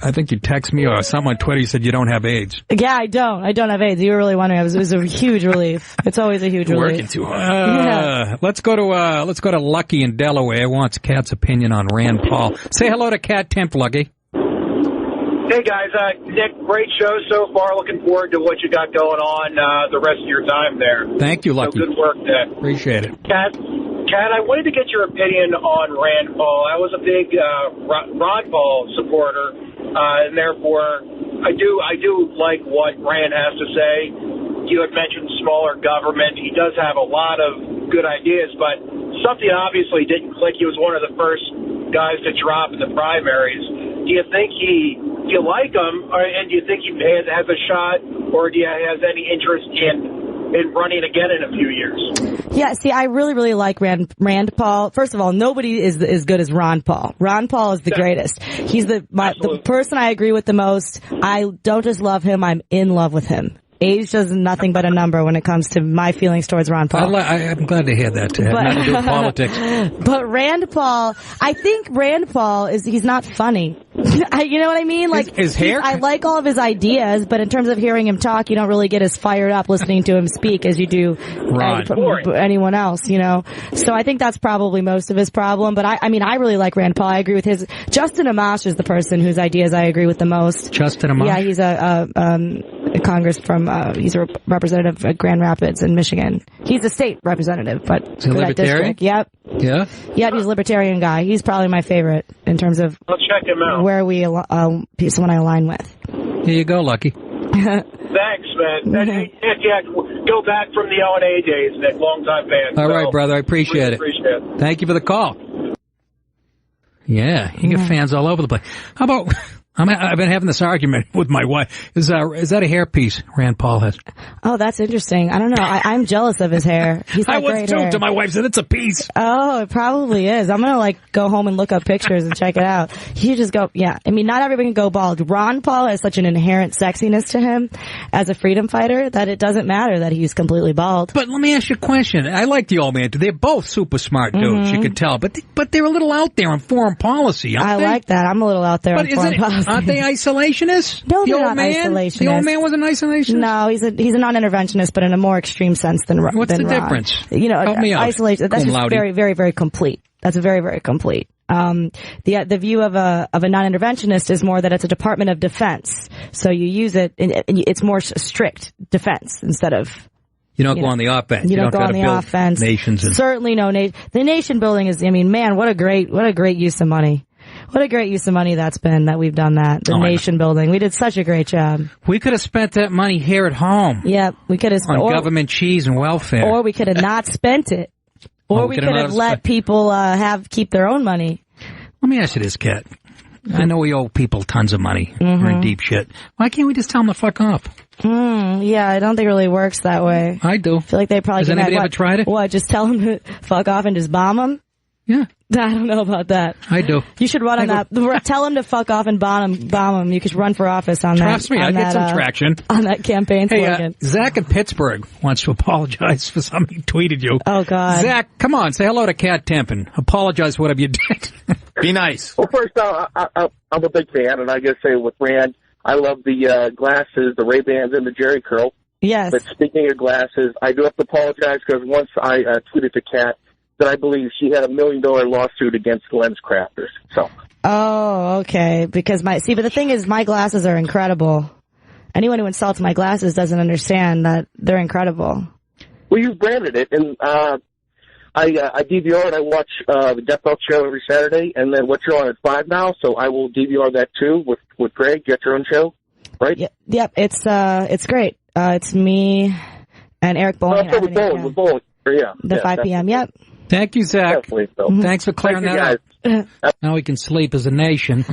I think you texted me or something on Twitter. You said you don't have AIDS. Yeah, I don't have AIDS. You were really wondering. It was a huge relief. It's always a huge relief. Working too hard. Let's go to Lucky in Delaware. Wants Kat's opinion on Rand Paul. Say hello to Kat Temp, Lucky. Hey, guys. Nick, great show so far. Looking forward to what you got going on the rest of your time there. Thank you, Lucky. So good work, Nick. Appreciate it. Kat, I wanted to get your opinion on Rand Paul. I was a big Ron Paul supporter, and therefore I do like what Rand has to say. You had mentioned smaller government. He does have a lot of good ideas, but something obviously didn't click. He was one of the first guys to drop in the primaries. Do you think do you like him, and do you think he has a shot, or do you has any interest in running again in a few years? Yeah, see, I really, really like Rand Paul. First of all, nobody is as good as Ron Paul. Ron Paul is the greatest. He's the person I agree with the most. I don't just love him, I'm in love with him. Age is nothing but a number when it comes to my feelings towards Ron Paul. I'm glad to hear that. Nothing to do with politics. But Rand Paul, I think Rand Paul he's not funny. You know what I mean? Like his hair? I like all of his ideas, but in terms of hearing him talk, you don't really get as fired up listening to him speak as you do anyone else, you know? So I think that's probably most of his problem. But I mean, I really like Rand Paul. I agree with Justin Amash is the person whose ideas I agree with the most. Justin Amash? Yeah, he's a Congress he's a representative at Grand Rapids in Michigan. He's a state representative, but is he libertarian? Yep. Yeah? Yep, he's a libertarian guy. He's probably my favorite in terms of I'll check him out. Where someone I align with. Here you go, Lucky. Thanks, man. Yeah, go back from the O&A days, Nick. Long-time fan. All right, brother. I appreciate it. Thank you for the call. Yeah, you get fans all over the place. How I've been having this argument with my wife. Is that a hairpiece Rand Paul has? Oh, that's interesting. I don't know. I'm jealous of his hair. He's got I was great too. hair. To my wife said it's a piece. Oh, it probably is. I'm gonna go home and look up pictures and check it out. You just go, yeah. I mean, not everybody can go bald. Ron Paul has such an inherent sexiness to him as a freedom fighter that it doesn't matter that he's completely bald. But let me ask you a question. I like the old man. They're both super smart dudes. You can tell, but they're a little out there in foreign policy. I like that. I'm a little out there in foreign policy. Aren't they isolationists? No, the they're old not man? isolationists. The old man was an isolationist? No, he's a non-interventionist, but in a more extreme sense than Ron. What's the difference? Help me out. Isolation. That's just very, very, very complete. That's very, very complete. The view of a non-interventionist is more that it's a Department of Defense, so you use it. It's more strict defense instead of. You don't go on the offense. You don't go on the offense. Nations. Certainly no. The nation building is. I mean, man, what a great use of money. What a great use of money that's been that we've done that. The nation building. We did such a great job. We could have spent that money here at home. Yeah, we could have on government cheese and welfare. Or we could have not spent it. Or we could have let people keep their own money. Let me ask you this, Kat. I know we owe people tons of money. We're in deep shit. Why can't we just tell them to fuck off? Yeah, I don't think it really works that way. I do. I feel like they probably. Has anybody ever tried it? What? Just tell them to fuck off and just bomb them? Yeah. I don't know about that. I do. You should run on that. Tell them to fuck off and bomb them. You could run for office on that. Trust me, I get some traction. On that campaign slogan. Zach in Pittsburgh wants to apologize for something he tweeted you. Oh, God. Zach, come on, say hello to Kat Tempin. Apologize for whatever you did. Be nice. Well, first, I'm a big fan, and I got to say with Rand, I love the glasses, the Ray-Bans, and the Jerry curl. Yes. But speaking of glasses, I do have to apologize because once I tweeted to Kat that I believe she had $1 million lawsuit against lens crafters. So. Oh, okay. Because but the thing is, my glasses are incredible. Anyone who insults my glasses doesn't understand that they're incredible. Well, you've branded it, and I DVR and I watch the Death Belt show every Saturday, and then what you're on at 5 now, so I will DVR that too with Greg. Get your own show, right? Yep. It's great. It's me and Eric Bowen. With Bowen. Yeah. The 5 p.m. Yep. Thank you, Zach. So. Thanks for clearing that up. Now we can sleep as a nation.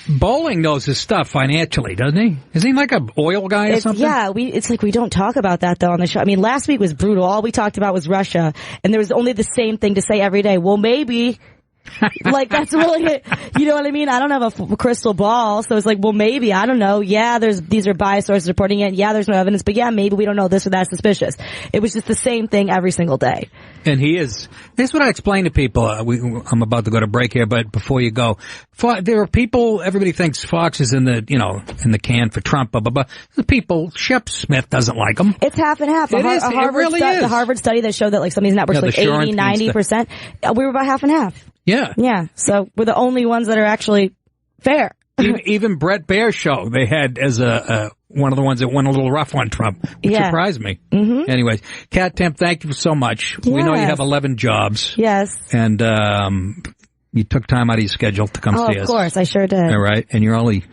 Bowling knows his stuff financially, doesn't he? Is he like an oil guy or something? Yeah, it's like we don't talk about that, though, on the show. I mean, last week was brutal. All we talked about was Russia, and there was only the same thing to say every day. Well, maybe... like, that's really, you know what I mean? I don't have a crystal ball, so it's like, well, maybe, I don't know. Yeah, these are biased sources reporting it. Yeah, there's no evidence, but yeah, maybe we don't know this or that's suspicious. It was just the same thing every single day. And here's what I explain to people. I'm about to go to break here, but before you go, there are people, everybody thinks Fox is in the can for Trump, blah, blah, blah. The people, Shep Smith doesn't like them. It's half and half. It really is. The Harvard study that showed that like some of these networks, like 80, 90%, we were about half and half. Yeah. Yeah. So we're the only ones that are actually fair. Even Brett Baer's show, they had as one of the ones that went a little rough on Trump, which surprised me. Mm-hmm. Anyways, Kat Temp, thank you so much. Yes. We know you have 11 jobs. Yes. And you took time out of your schedule to come see us. Of course, I sure did. All right. And you're only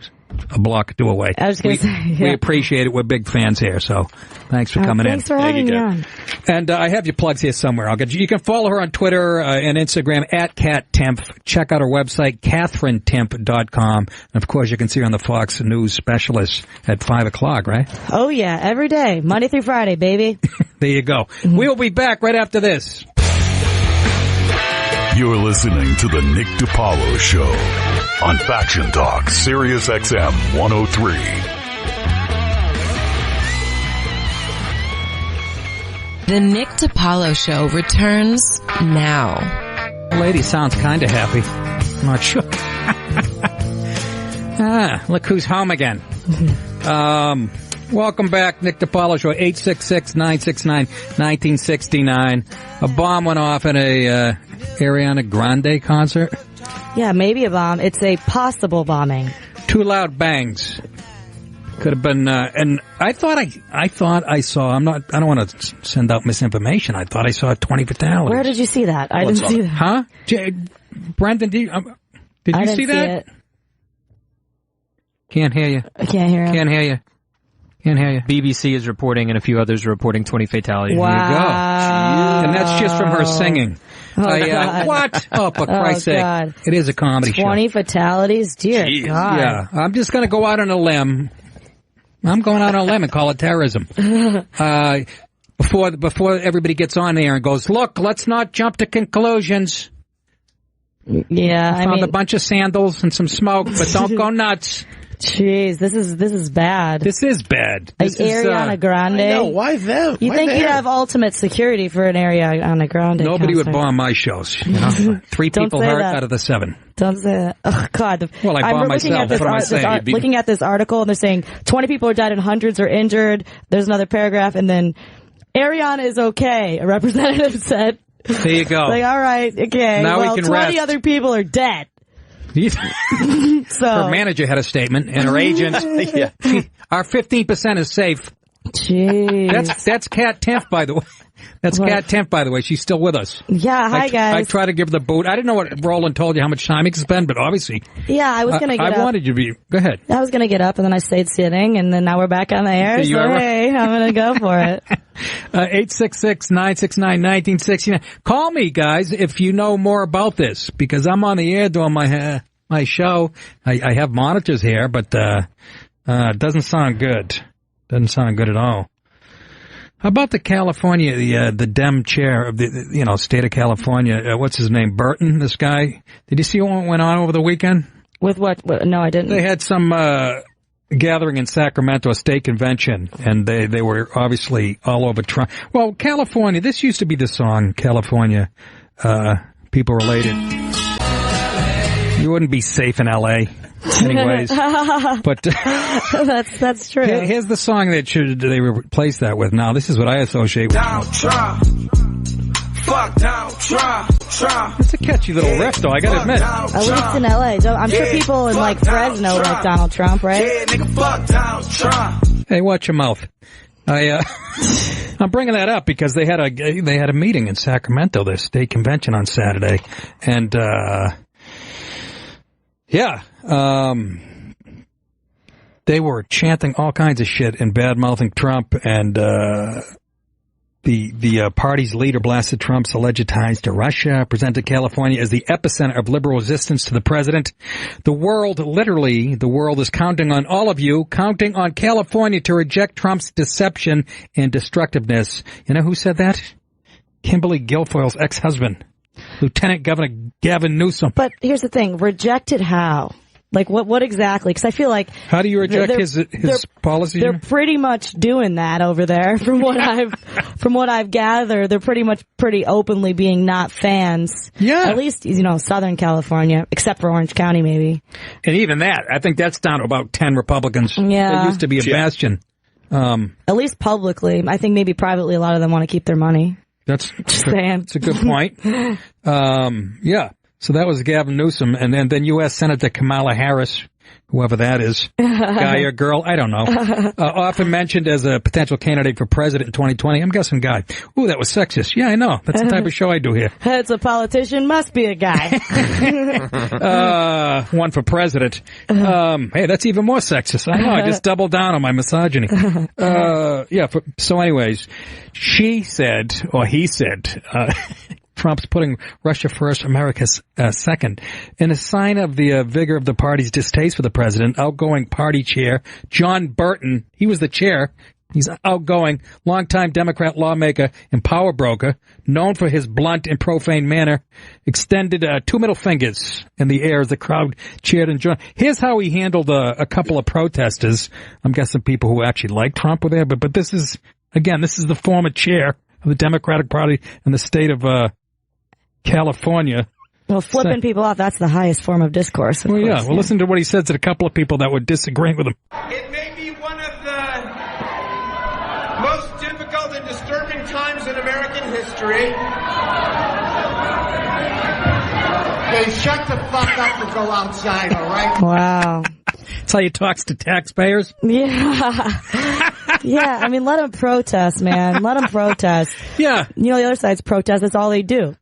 a block or two away. I was going to say, we appreciate it. We're big fans here, so thanks for coming thanks in. Thanks for having me on. And I have your plugs here somewhere. You can follow her on Twitter and Instagram at Kat Temp. Check out her website, CatherineTemp.com. And of course, you can see her on the Fox News Specialist at 5 o'clock, right? Oh, yeah. Every day. Monday through Friday, baby. There you go. Mm-hmm. We'll be back right after this. You're listening to the Nick DiPaolo Show on Faction Talk, Sirius XM 103. The Nick DiPaolo Show returns now. The lady sounds kind of happy. I'm not sure. Look who's home again. Welcome back, Nick DiPaolo Show, 866-969-1969. A bomb went off at a Ariana Grande concert. Yeah, maybe a bomb. It's a possible bombing. 2 loud bangs. Could have been, and I thought I saw, I don't want to send out misinformation. I thought I saw 20 fatalities. Where did you see that? I didn't see that. Huh? Brendan, did you see that? See it. Can't hear you. I can't hear him. Can't hear you. Can't hear you. BBC is reporting and a few others are reporting 20 fatalities. Wow. There you go. And that's just from her singing. God. What? Oh, for Christ's God. sake. It is a comedy 20 fatalities? Dear God. Yeah, I'm just going to go out on a limb. I'm going out on a limb and call it terrorism. Before everybody gets on there and goes, look, let's not jump to conclusions. Yeah, I found a bunch of sandals and some smoke, but don't go nuts. Jeez, this is bad. This is bad. Like Ariana Grande. I know, why them? You Why think there? you'd have ultimate security for an Ariana Grande Nobody concert. would bomb my shows. You know? 3 people say hurt that. out of the 7. Don't say that. Oh, God. Well, I I'm bomb looking myself. at this, What am I saying? looking at this article, and they're saying 20 people are dead and hundreds are injured. There's another paragraph, and then Ariana is okay, a representative said. There you go. Like, all right, okay. Now we well, can 20 rest. other people are dead. So Her manager had a statement, and her agent. Our 15% is safe. Jeez. That's Kat Timpf, by the way. That's Kat Timpf, by the way. She's still with us. Yeah, hi, guys. I try to give the boot. I didn't know what Roland told you how much time he could spend, but obviously. Yeah, I was going to get up. I wanted you to be. Go ahead. I was going to get up, and then I stayed sitting, and then now we're back on the air. So, hey, I'm going to go for it. 866-969-1969. Call me, guys, if you know more about this, because I'm on the air doing my show. I have monitors here, but it doesn't sound good. Doesn't sound good at all. How about the California, the Dem chair of the state of California? What's his name? Burton. This guy. Did you see what went on over the weekend? With what? No, I didn't. They had some gathering in Sacramento, a state convention, and they were obviously all over Trump. Well, California. This used to be the song California. People related. You wouldn't be safe in L.A. anyways. But that's true. Here's the song that they replace that with. Now, this is what I associate with. Donald Trump. Fuck Donald Trump. It's a catchy little riff, though, I gotta admit. At least in L.A. I'm sure people in, like, Fresno like Donald Trump, right? Yeah, nigga, fuck Donald Trump. Hey, watch your mouth. I'm bringing that up because they had a meeting in Sacramento, their state convention on Saturday, and they were chanting all kinds of shit and bad-mouthing Trump, and the party's leader blasted Trump's alleged ties to Russia, presented California as the epicenter of liberal resistance to the president. The world is counting on all of you, counting on California to reject Trump's deception and destructiveness. You know who said that? Kimberly Guilfoyle's ex-husband, Lieutenant Governor Gavin Newsom. But here's the thing. Rejected how? Like, what exactly? Because I feel like... How do you reject his policy? They're pretty much doing that over there. From what I've gathered, they're pretty openly being not fans. Yeah. At least, Southern California, except for Orange County, maybe. And even that, I think that's down to about 10 Republicans. Yeah. It used to be a bastion. At least publicly. I think maybe privately a lot of them want to keep their money. That's saying. It's a good point. Yeah. So that was Gavin Newsom, and then U.S. Senator Kamala Harris, whoever that is, guy or girl, I don't know, often mentioned as a potential candidate for president in 2020. I'm guessing guy. Ooh, that was sexist. Yeah, I know. That's the type of show I do here. It's a politician, must be a guy. One for president. Hey, that's even more sexist. I know. I just doubled down on my misogyny. So anyways, she said, or he said, Trump's putting Russia first, America second. In a sign of the vigor of the party's distaste for the president, outgoing party chair John Burton, he was the chair, he's outgoing, longtime Democrat lawmaker and power broker, known for his blunt and profane manner, extended 2 middle fingers in the air as the crowd cheered and joined. Here's how he handled a couple of protesters. I'm guessing people who actually like Trump were there, but this is the former chair of the Democratic Party in the state of California. Well, flipping people off, that's the highest form of discourse. Of course, Well, listen to what he said to a couple of people that were disagreeing with him. It may be one of the most difficult and disturbing times in American history. Hey, shut the fuck up and go outside, all right? Wow. That's how he talks to taxpayers? Yeah. Yeah, I mean, let them protest, man. Let them protest. Yeah. The other side's protest. That's all they do.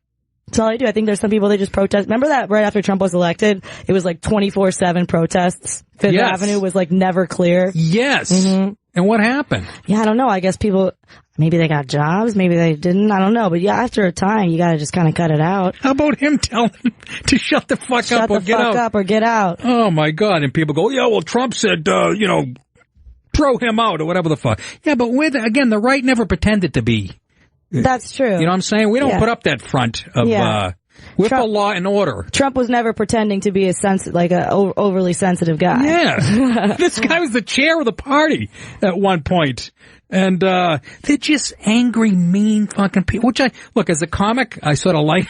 That's all I do. I think there's some people that just protest. Remember that right after Trump was elected, it was like 24/7 protests. Fifth Avenue was like never clear. Yes. Mm-hmm. And what happened? Yeah, I don't know. I guess people, maybe they got jobs, maybe they didn't. I don't know. But yeah, after a time, you got to just kind of cut it out. How about him telling him to shut the fuck up or get out? Shut the fuck up or get out. Oh, my God. And people go, yeah, well, Trump said, throw him out or whatever the fuck. Yeah, but again, the right never pretended to be. That's true. You know what I'm saying? We don't put up that front of, with the law and order. Trump was never pretending to be a overly sensitive guy. Yeah. This guy was the chair of the party at one point. And, they're just angry, mean fucking people, which look, as a comic, I sort of like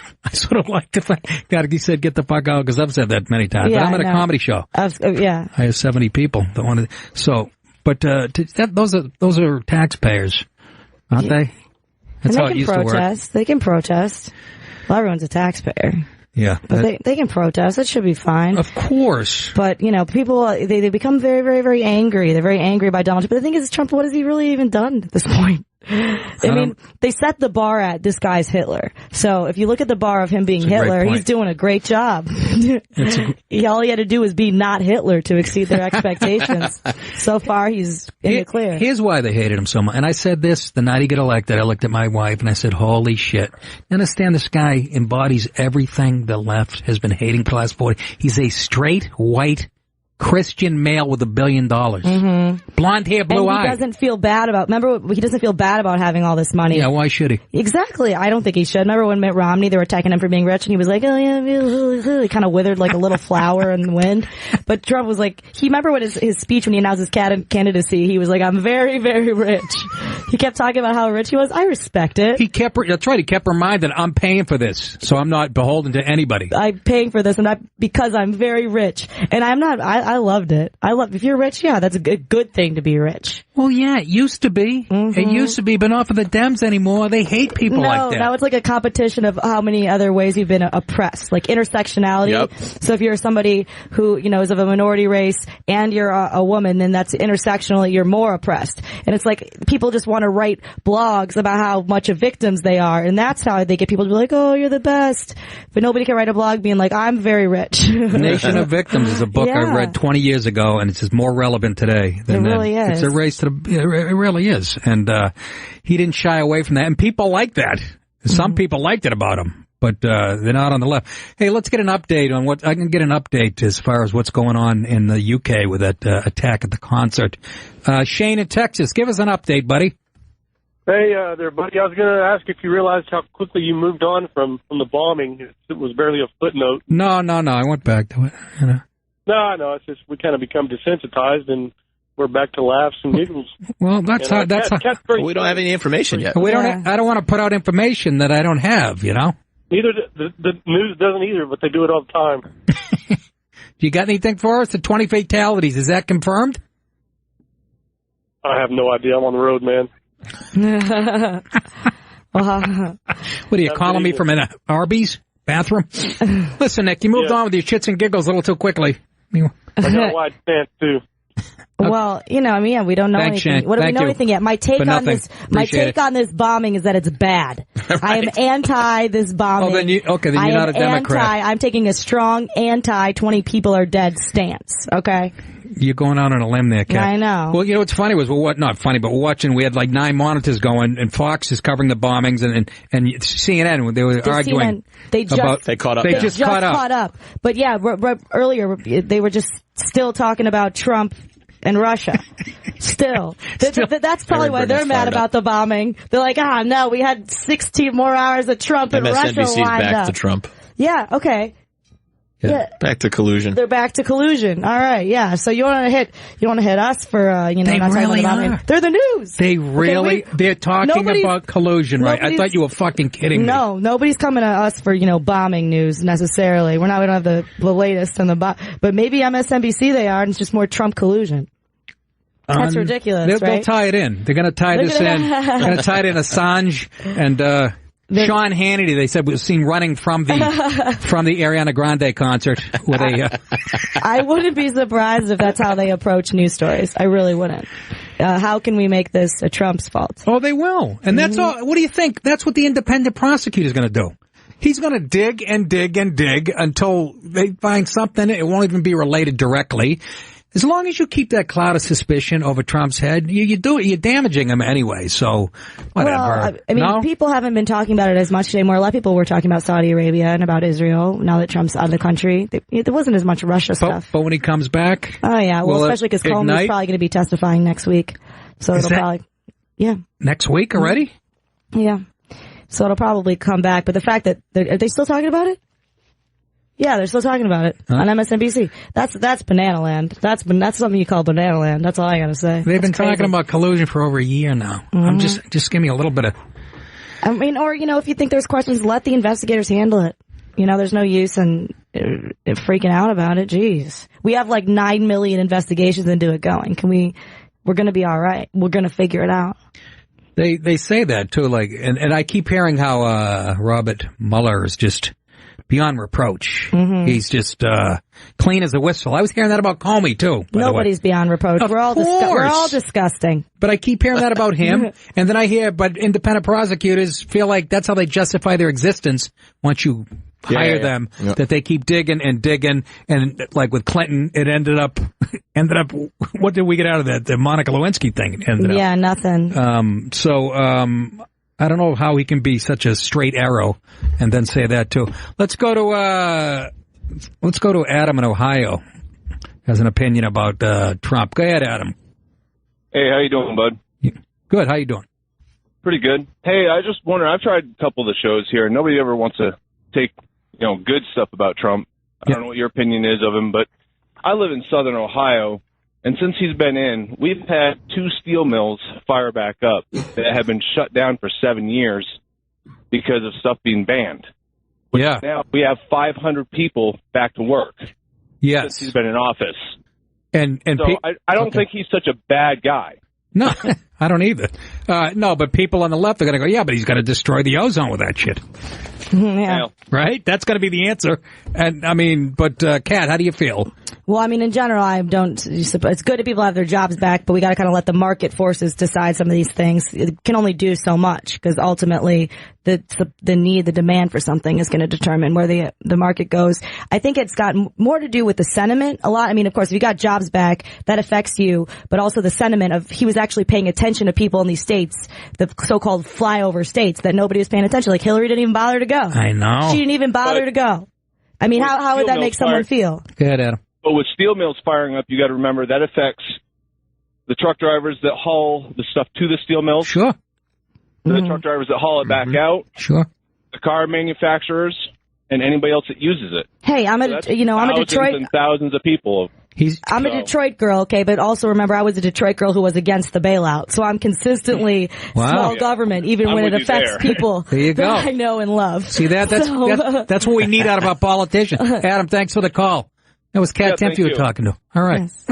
to think, God, he said, get the fuck out, because I've said that many times. Yeah, but I'm at a comedy show. Yeah. I have 70 people that wanted, those are taxpayers, aren't they? That's how it used to work. They can protest. Well, everyone's a taxpayer. Yeah. But they can protest. It should be fine. Of course. But, people, they become very, very, very angry. They're very angry by Donald Trump. But the thing is, Trump, what has he really even done at this point? I mean, they set the bar at this guy's Hitler. So if you look at the bar of him being Hitler, he's doing a great job. All he had to do was be not Hitler to exceed their expectations. So far, he's in the clear. Here's why they hated him so much. And I said this the night he got elected. I looked at my wife and I said, holy shit. You understand this guy embodies everything the left has been hating for the last 40. He's a straight, white, Christian male with $1 billion. Mm-hmm. Blonde hair, blue eyes. He doesn't feel bad about, he doesn't feel bad about having all this money. Yeah, why should he? Exactly. I don't think he should. Remember when Mitt Romney, they were attacking him for being rich, and he was like, oh yeah, he kind of withered like a little flower in the wind. But Trump was like, remember what his speech when he announced his candidacy, he was like, I'm very, very rich. He kept talking about how rich he was. I respect it. That's right. He kept reminding, I'm paying for this, so I'm not beholden to anybody. I'm paying for this, and because I'm very rich. And I'm not, I loved it. If you're rich, yeah, that's a good thing to be rich. Well, yeah, it used to be. Mm-hmm. It used to be, but not for the Dems anymore. They hate people like that. Now it's like a competition of how many other ways you've been oppressed, like intersectionality. Yep. So if you're somebody who, is of a minority race and you're a woman, then that's intersectionally, you're more oppressed. And it's like people just want to write blogs about how much of victims they are, and that's how they get people to be like, oh, you're the best. But nobody can write a blog being like, I'm very rich. Nation of Victims is a book I read 20 years ago, and it's just more relevant today than then. It really is. It's a race to it really is. And he didn't shy away from that. And people like that. Some people liked it about him, but they're not on the left. Hey, let's get an update on I can get an update as far as what's going on in the UK with that attack at the concert. Shane in Texas, give us an update, buddy. Hey there, buddy. I was going to ask if you realized how quickly you moved on from the bombing. It was barely a footnote. No. I went back to it. No. It's just we kind of become desensitized, and we're back to laughs and giggles. Well, that's how. We don't have any information yet. I don't want to put out information that I don't have. Neither the news doesn't either, but they do it all the time. You got anything for us? The 20 fatalities, is that confirmed? I have no idea. I'm on the road, man. What are you calling me from an Arby's bathroom? Listen, Nick, you moved on with your shits and giggles a little too quickly. I got a wide stance too. Well, we don't know anything. Shane. What do we know anything yet? My take on this bombing is that it's bad. Right. I am anti this bombing. Then you're not a Democrat. I'm taking a strong anti 20 people are dead stance. Okay. You're going out on a limb there, Kat. I know. Well, what's funny was, not funny, but we're watching, we had like 9 monitors going, and Fox is covering the bombings, and CNN, they were arguing. They caught up. They just caught up. But yeah, earlier, they were just still talking about Trump and Russia. Still. That's probably why they're mad about the bombing. They're like, no, we had 16 more hours of Trump and Russia lined back up. to Trump. Yeah, okay. Yeah. Back to collusion. They're back to collusion. All right, yeah. So you want to hit us for they not really talking about it. They're the news. They really they're talking about collusion, right? I thought you were fucking kidding me. No, nobody's coming to us for bombing news necessarily. We don't have the latest and but maybe MSNBC they are, and it's just more Trump collusion. That's ridiculous. They'll tie it in. They're going to tie this in. They're going to tie it in Assange and. Sean Hannity, they said, was seen running from the Ariana Grande concert with a. I wouldn't be surprised if that's how they approach news stories. I really wouldn't. How can we make this a Trump's fault? Oh, they will, and that's all. What do you think? That's what the independent prosecutor is going to do. He's going to dig and dig and dig until they find something. It won't even be related directly. As long as you keep that cloud of suspicion over Trump's head, you're damaging him anyway, so whatever. Well, I mean, people haven't been talking about it as much anymore. A lot of people were talking about Saudi Arabia and about Israel now that Trump's out of the country. There wasn't as much Russia stuff. But when he comes back? Oh, yeah. Well, especially because Comey's probably going to be testifying next week. So it'll probably... Yeah. Next week already? Yeah. So it'll probably come back. But the fact that... Are they still talking about it? Yeah, they're still talking about it on MSNBC. That's banana land. That's something you call banana land. That's all I gotta say. They've been talking about collusion for over a year now. I'm just give me a little bit of. I mean, or if you think there's questions, let the investigators handle it. There's no use in freaking out about it. Jeez, we have like 9 million investigations into it going. We're gonna be all right. We're gonna figure it out. They say that too. Like, and I keep hearing how Robert Mueller is just beyond reproach. He's just clean as a whistle. I was hearing that about Comey too. Nobody's beyond reproach. We're all disgusting. But I keep hearing that about him, and then I hear, but independent prosecutors feel like that's how they justify their existence once you hire them. That they keep digging and digging, and like with Clinton, it ended up. What did we get out of that? The Monica Lewinsky thing ended up. Yeah, nothing. I don't know how he can be such a straight arrow and then say that too. Let's go to Adam in Ohio. Has an opinion about Trump. Go ahead, Adam. Hey, how you doing, bud? Good. How you doing? Pretty good. Hey, I just wonder. I've tried a couple of the shows here, and nobody ever wants to take good stuff about Trump. I don't know what your opinion is of him, but I live in Southern Ohio. And since he's been in, we've had 2 steel mills fire back up that have been shut down for 7 years because of stuff being banned. Yeah. Now we have 500 people back to work. Yes. Since he's been in office. And so I don't think he's such a bad guy. No, I don't either. No, but people on the left are going to go, yeah, but he's going to destroy the ozone with that shit. Yeah. Right? That's going to be the answer. And I mean, but Kat, how do you feel? Well, I mean, in general, it's good that people have their jobs back, but we got to kind of let the market forces decide some of these things. It can only do so much because ultimately the demand for something is going to determine where the market goes. I think it's got more to do with the sentiment a lot. I mean, of course, if you got jobs back, that affects you, but also the sentiment of he was actually paying attention to people in these states, the so-called flyover states that nobody was paying attention. Like Hillary didn't even bother to go. I know. She didn't even bother to go. I mean, how would that make someone feel? Go ahead, Adam. But with steel mills firing up, you got to remember that affects the truck drivers that haul the stuff to the steel mills. Sure. The truck drivers that haul it back out. Sure. The car manufacturers and anybody else that uses it. Hey, I'm a Detroit. And thousands of people. I'm a Detroit girl, okay, but also remember I was a Detroit girl who was against the bailout. So I'm consistently small government, even when it affects people that I know and love. See that's what we need out of our politicians. Adam, thanks for the call. That was Kat Temp you were talking to. All right. Yes.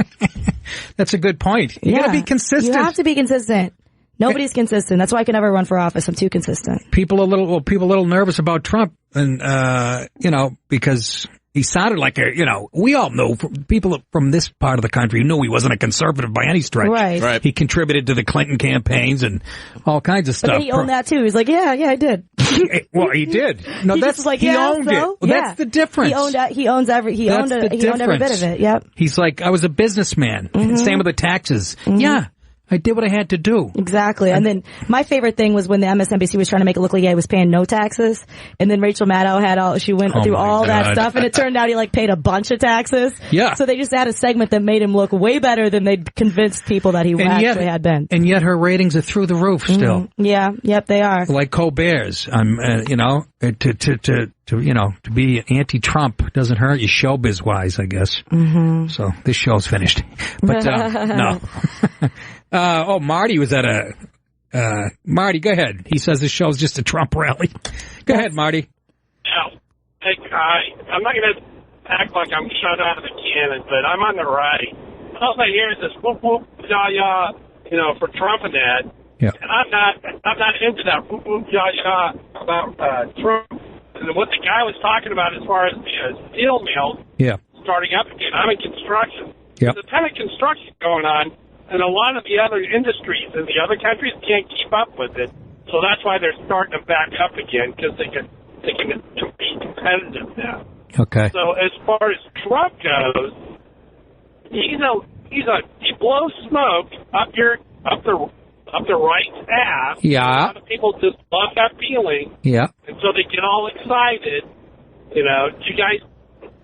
That's a good point. You got to be consistent. You have to be consistent. Nobody's consistent. That's why I can never run for office. I'm too consistent. People a little nervous about Trump, and because he sounded like we all know people from this part of the country knew he wasn't a conservative by any stretch. Right. He contributed to the Clinton campaigns and all kinds of stuff. But he owned that too. He's like, yeah, I did. Well, he did. No, he owned it. Well, that's the difference. He owned every bit of it. Yep. He's like, I was a businessman. Same with the taxes. Yeah. I did what I had to do. Exactly. And then my favorite thing was when the MSNBC was trying to make it look like he was paying no taxes. And then Rachel Maddow went through all that stuff. And it turned out he paid a bunch of taxes. Yeah. So they just had a segment that made him look way better than they'd convinced people that he actually had been. And yet her ratings are through the roof still. Yeah. Yep, they are. Like Colbert's. To be anti-Trump doesn't hurt you showbiz wise, I guess. So this show's finished. But no. Marty was at Marty, go ahead. He says the show's just a Trump rally. Go ahead, Marty. Yeah. Hey, I'm not going to act like I'm shut out of the cannon, but I'm on the right. All I hear is this whoop whoop yah yah, for Trump and that. Yeah. And I'm not into that whoop whoop yah yah about Trump. And what the guy was talking about as far as the steel mill starting up again. I'm in construction. Yep. There's a ton of construction going on. And a lot of the other industries in the other countries can't keep up with it. So that's why they're starting to back up again, because they can be competitive now. Okay. So as far as Trump goes, he's he blows smoke up the right ass. Yeah. A lot of people just love that feeling. Yeah. And so they get all excited. You know, you guys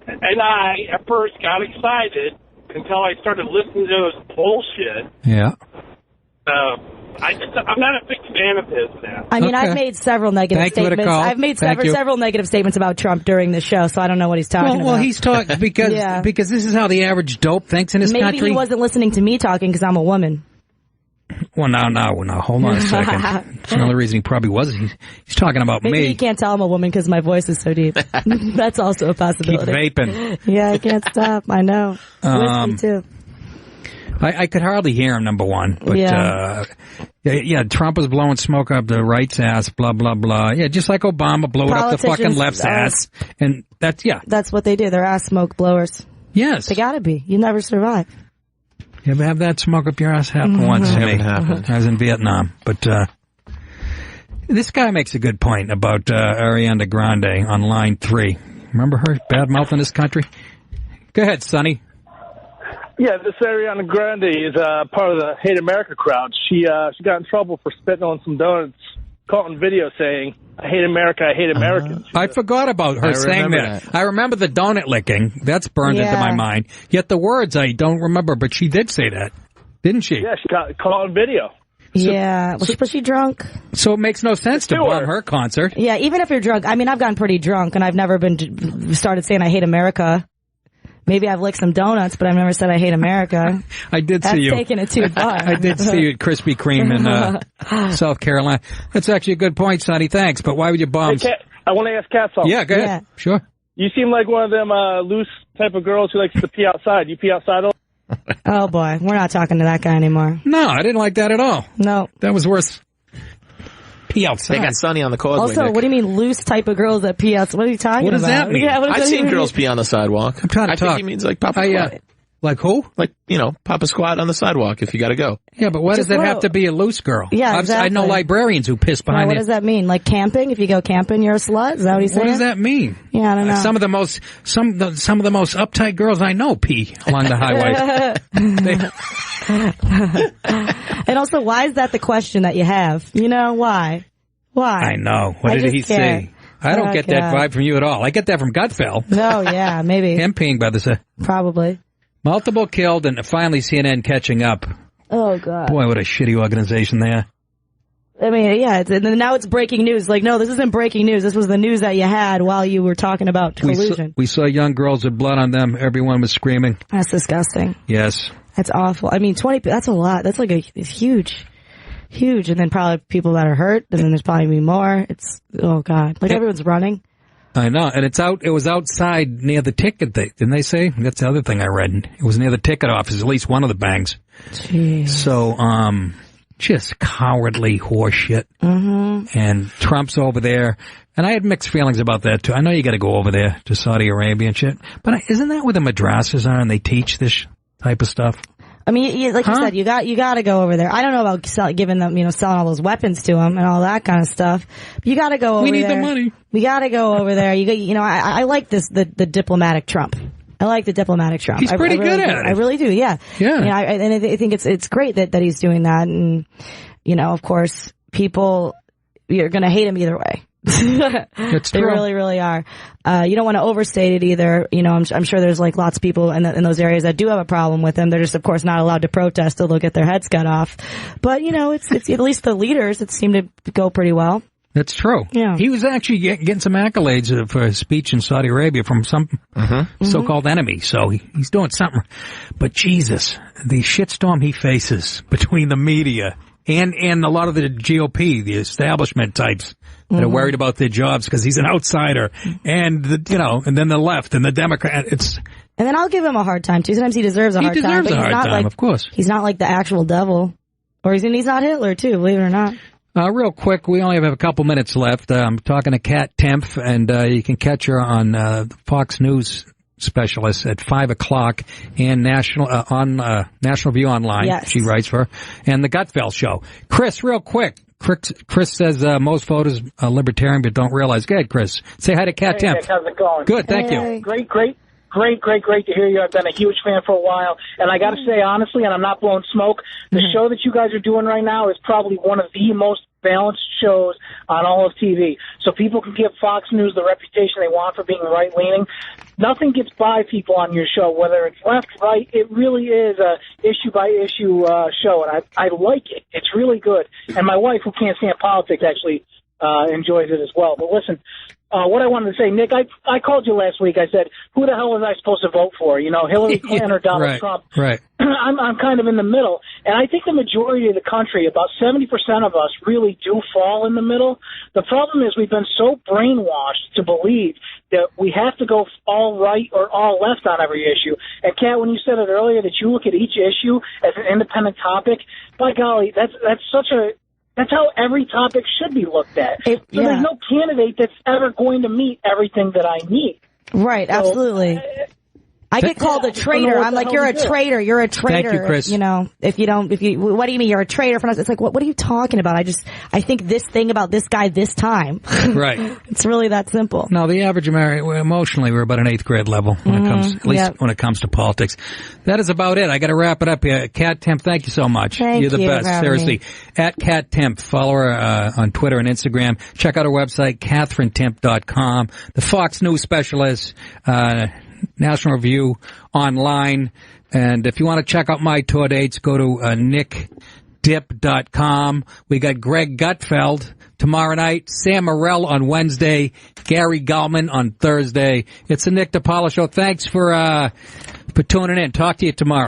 and I at first got excited until I started listening to this bullshit. Yeah. I'm not a big fan of his now. I mean, I've made several negative statements. I've made several negative statements about Trump during the show, so I don't know what he's talking about. Well, he's talking because this is how the average dope thinks in this country. Maybe he wasn't listening to me talking because I'm a woman. Well, now, hold on a second. That's another reason he probably wasn't. He's talking about Maybe me. he can't tell I'm a woman because my voice is so deep. That's also a possibility. Keep vaping. Yeah, I can't stop. I know. Whiskey, too. I could hardly hear him, number one. But, yeah, Trump was blowing smoke up the right's ass, blah, blah, blah. Yeah, just like Obama blew it up the fucking left's ass. And that's what they do. They're ass smoke blowers. Yes. They gotta be. You never survive. You ever have that smoke up your ass happen once to me? I was in Vietnam. But this guy makes a good point about Ariana Grande on line 3. Remember her bad-mouthing this country? Go ahead, Sonny. Yeah, this Ariana Grande is part of the Hate America crowd. She got in trouble for spitting on some donuts, caught on video saying, "I hate America, I hate Americans." I forgot about her saying that. I remember the donut licking. That's burned into my mind. Yet the words I don't remember, but she did say that, didn't she? Yeah, she got caught on video. Was she drunk? So it makes no sense to bomb her concert. Yeah, even if you're drunk. I mean, I've gotten pretty drunk, and I've never started saying I hate America. Maybe I've licked some donuts, but I've never said I hate America. I did see you. That's taking it too far. I did see you at Krispy Kreme in South Carolina. That's actually a good point, Sonny. Thanks. But why would you bomb? Hey, Kat, I want to ask Kat something. Yeah, go ahead. Yeah. Sure. You seem like one of them loose type of girls who likes to pee outside. You pee outside all? Oh, boy. We're not talking to that guy anymore. No, I didn't like that at all. No. That was worse. Pee outside. They got Sonny on the causeway. Also, what do you mean loose type of girls that pee outside? What are you talking about? What does that mean? Yeah, I've seen girls pee on the sidewalk. I'm trying to talk. I think he means like Papa Squat. Like who? Like, Papa Squat on the sidewalk if you got to go. Yeah, but why does that have to be a loose girl? Yeah, exactly. I know librarians who piss behind What does that mean? Like camping? If you go camping, you're a slut? Is that what he's saying? What does that mean? Yeah, I don't know. Some of the most uptight girls I know pee along the highway. And also, why is that the question that you have? Why? Why? I know. What did he say? I don't get that vibe from you at all. I get that from Gutfeld. Oh, yeah, maybe. Him peeing by the side. Probably. Multiple killed and finally CNN catching up. Oh, God. Boy, what a shitty organization they are. I mean, yeah, now it's breaking news. Like, no, this isn't breaking news. This was the news that you had while you were talking about collusion. We saw young girls with blood on them. Everyone was screaming. That's disgusting. Yes. That's awful. I mean, 20, that's a lot. That's like it's huge. Huge. And then probably people that are hurt. And then there's probably more. Oh, God. Like, everyone's running. I know. And it was outside near the ticket, didn't they say? That's the other thing I read. It was near the ticket office, at least one of the banks. Jeez. So, just cowardly horseshit. Mm-hmm. And Trump's over there. And I had mixed feelings about that, too. I know you got to go over there to Saudi Arabia and shit. But isn't that where the madrasas are and they teach this type of stuff? I mean, like you said, you got to go over there. I don't know about giving them, selling all those weapons to them and all that kind of stuff. But you got to go over there. We need the money. We got to go over there. I like the diplomatic Trump. I like the diplomatic Trump. He's pretty good at it. I really do. Yeah. Yeah. And I think it's great that he's doing that. And, of course, people, you're going to hate him either way. It's they true. really, really are. You don't want to overstate it either. I'm sure there's like lots of people in those areas that do have a problem with him. They're just, of course, not allowed to protest or they'll get their heads cut off. But it's at least the leaders that seem to go pretty well. That's true. Yeah. He was actually getting some accolades for his speech in Saudi Arabia from some so-called enemy. So he's doing something. But Jesus, the shitstorm he faces between the media and a lot of the GOP, the establishment types that are worried about their jobs because he's an outsider, and and then the left and the Democrat. And then I'll give him a hard time too. Sometimes he deserves a hard time. He deserves a hard time, of course. He's not like the actual devil, or he's not Hitler too. Believe it or not. Real quick, we only have a couple minutes left. I'm talking to Kat Tempf, and you can catch her on Fox News Specialist at 5:00 and National View Online. Yes. She writes for, and the Gutfeld Show. Chris, real quick. Chris says most voters are libertarian but don't realize. Go ahead, Chris. Say hi to Kat Tempf. Nick, how's it going? Good, thank you. Great great to hear you. I've been a huge fan for a while. And I got to say, honestly, and I'm not blowing smoke, the show that you guys are doing right now is probably one of the most balanced shows on all of TV. So people can give Fox News the reputation they want for being right-leaning. Nothing gets by people on your show, whether it's left, right. It really is a issue-by-issue show, and I like it. It's really good. And my wife, who can't stand politics, actually enjoys it as well. But listen, what I wanted to say, Nick, I called you last week. I said, who the hell was I supposed to vote for? You know, Hillary Clinton or Donald Trump? Right. I'm kind of in the middle, and I think the majority of the country, about 70% of us, really do fall in the middle. The problem is we've been so brainwashed to believe that we have to go all right or all left on every issue. And Kat, when you said it earlier that you look at each issue as an independent topic, by golly, that's how every topic should be looked at. So there's no candidate that's ever going to meet everything that I need. Right, absolutely. I get called a traitor. I'm like, you're a traitor. You're a traitor. Thank you, Chris. You know, what do you mean you're a traitor? It's like, what are you talking about? I think this thing about this guy this time. Right. It's really that simple. No, the average American, emotionally, we're about an 8th grade level when it comes, at least when it comes to politics. That is about it. I got to wrap it up here. Kat Temp, thank you so much. You're the best. Seriously. At Kat Temp. Follow her on Twitter and Instagram. Check out her website, CatherineTemp.com. The Fox News specialist, National Review online. And if you want to check out my tour dates, go to nickdip.com. We got Greg Gutfeld tomorrow night, Sam Morrell on Wednesday, Gary Gallman on Thursday. It's the Nick DiPaolo Show. Thanks for tuning in. Talk to you tomorrow.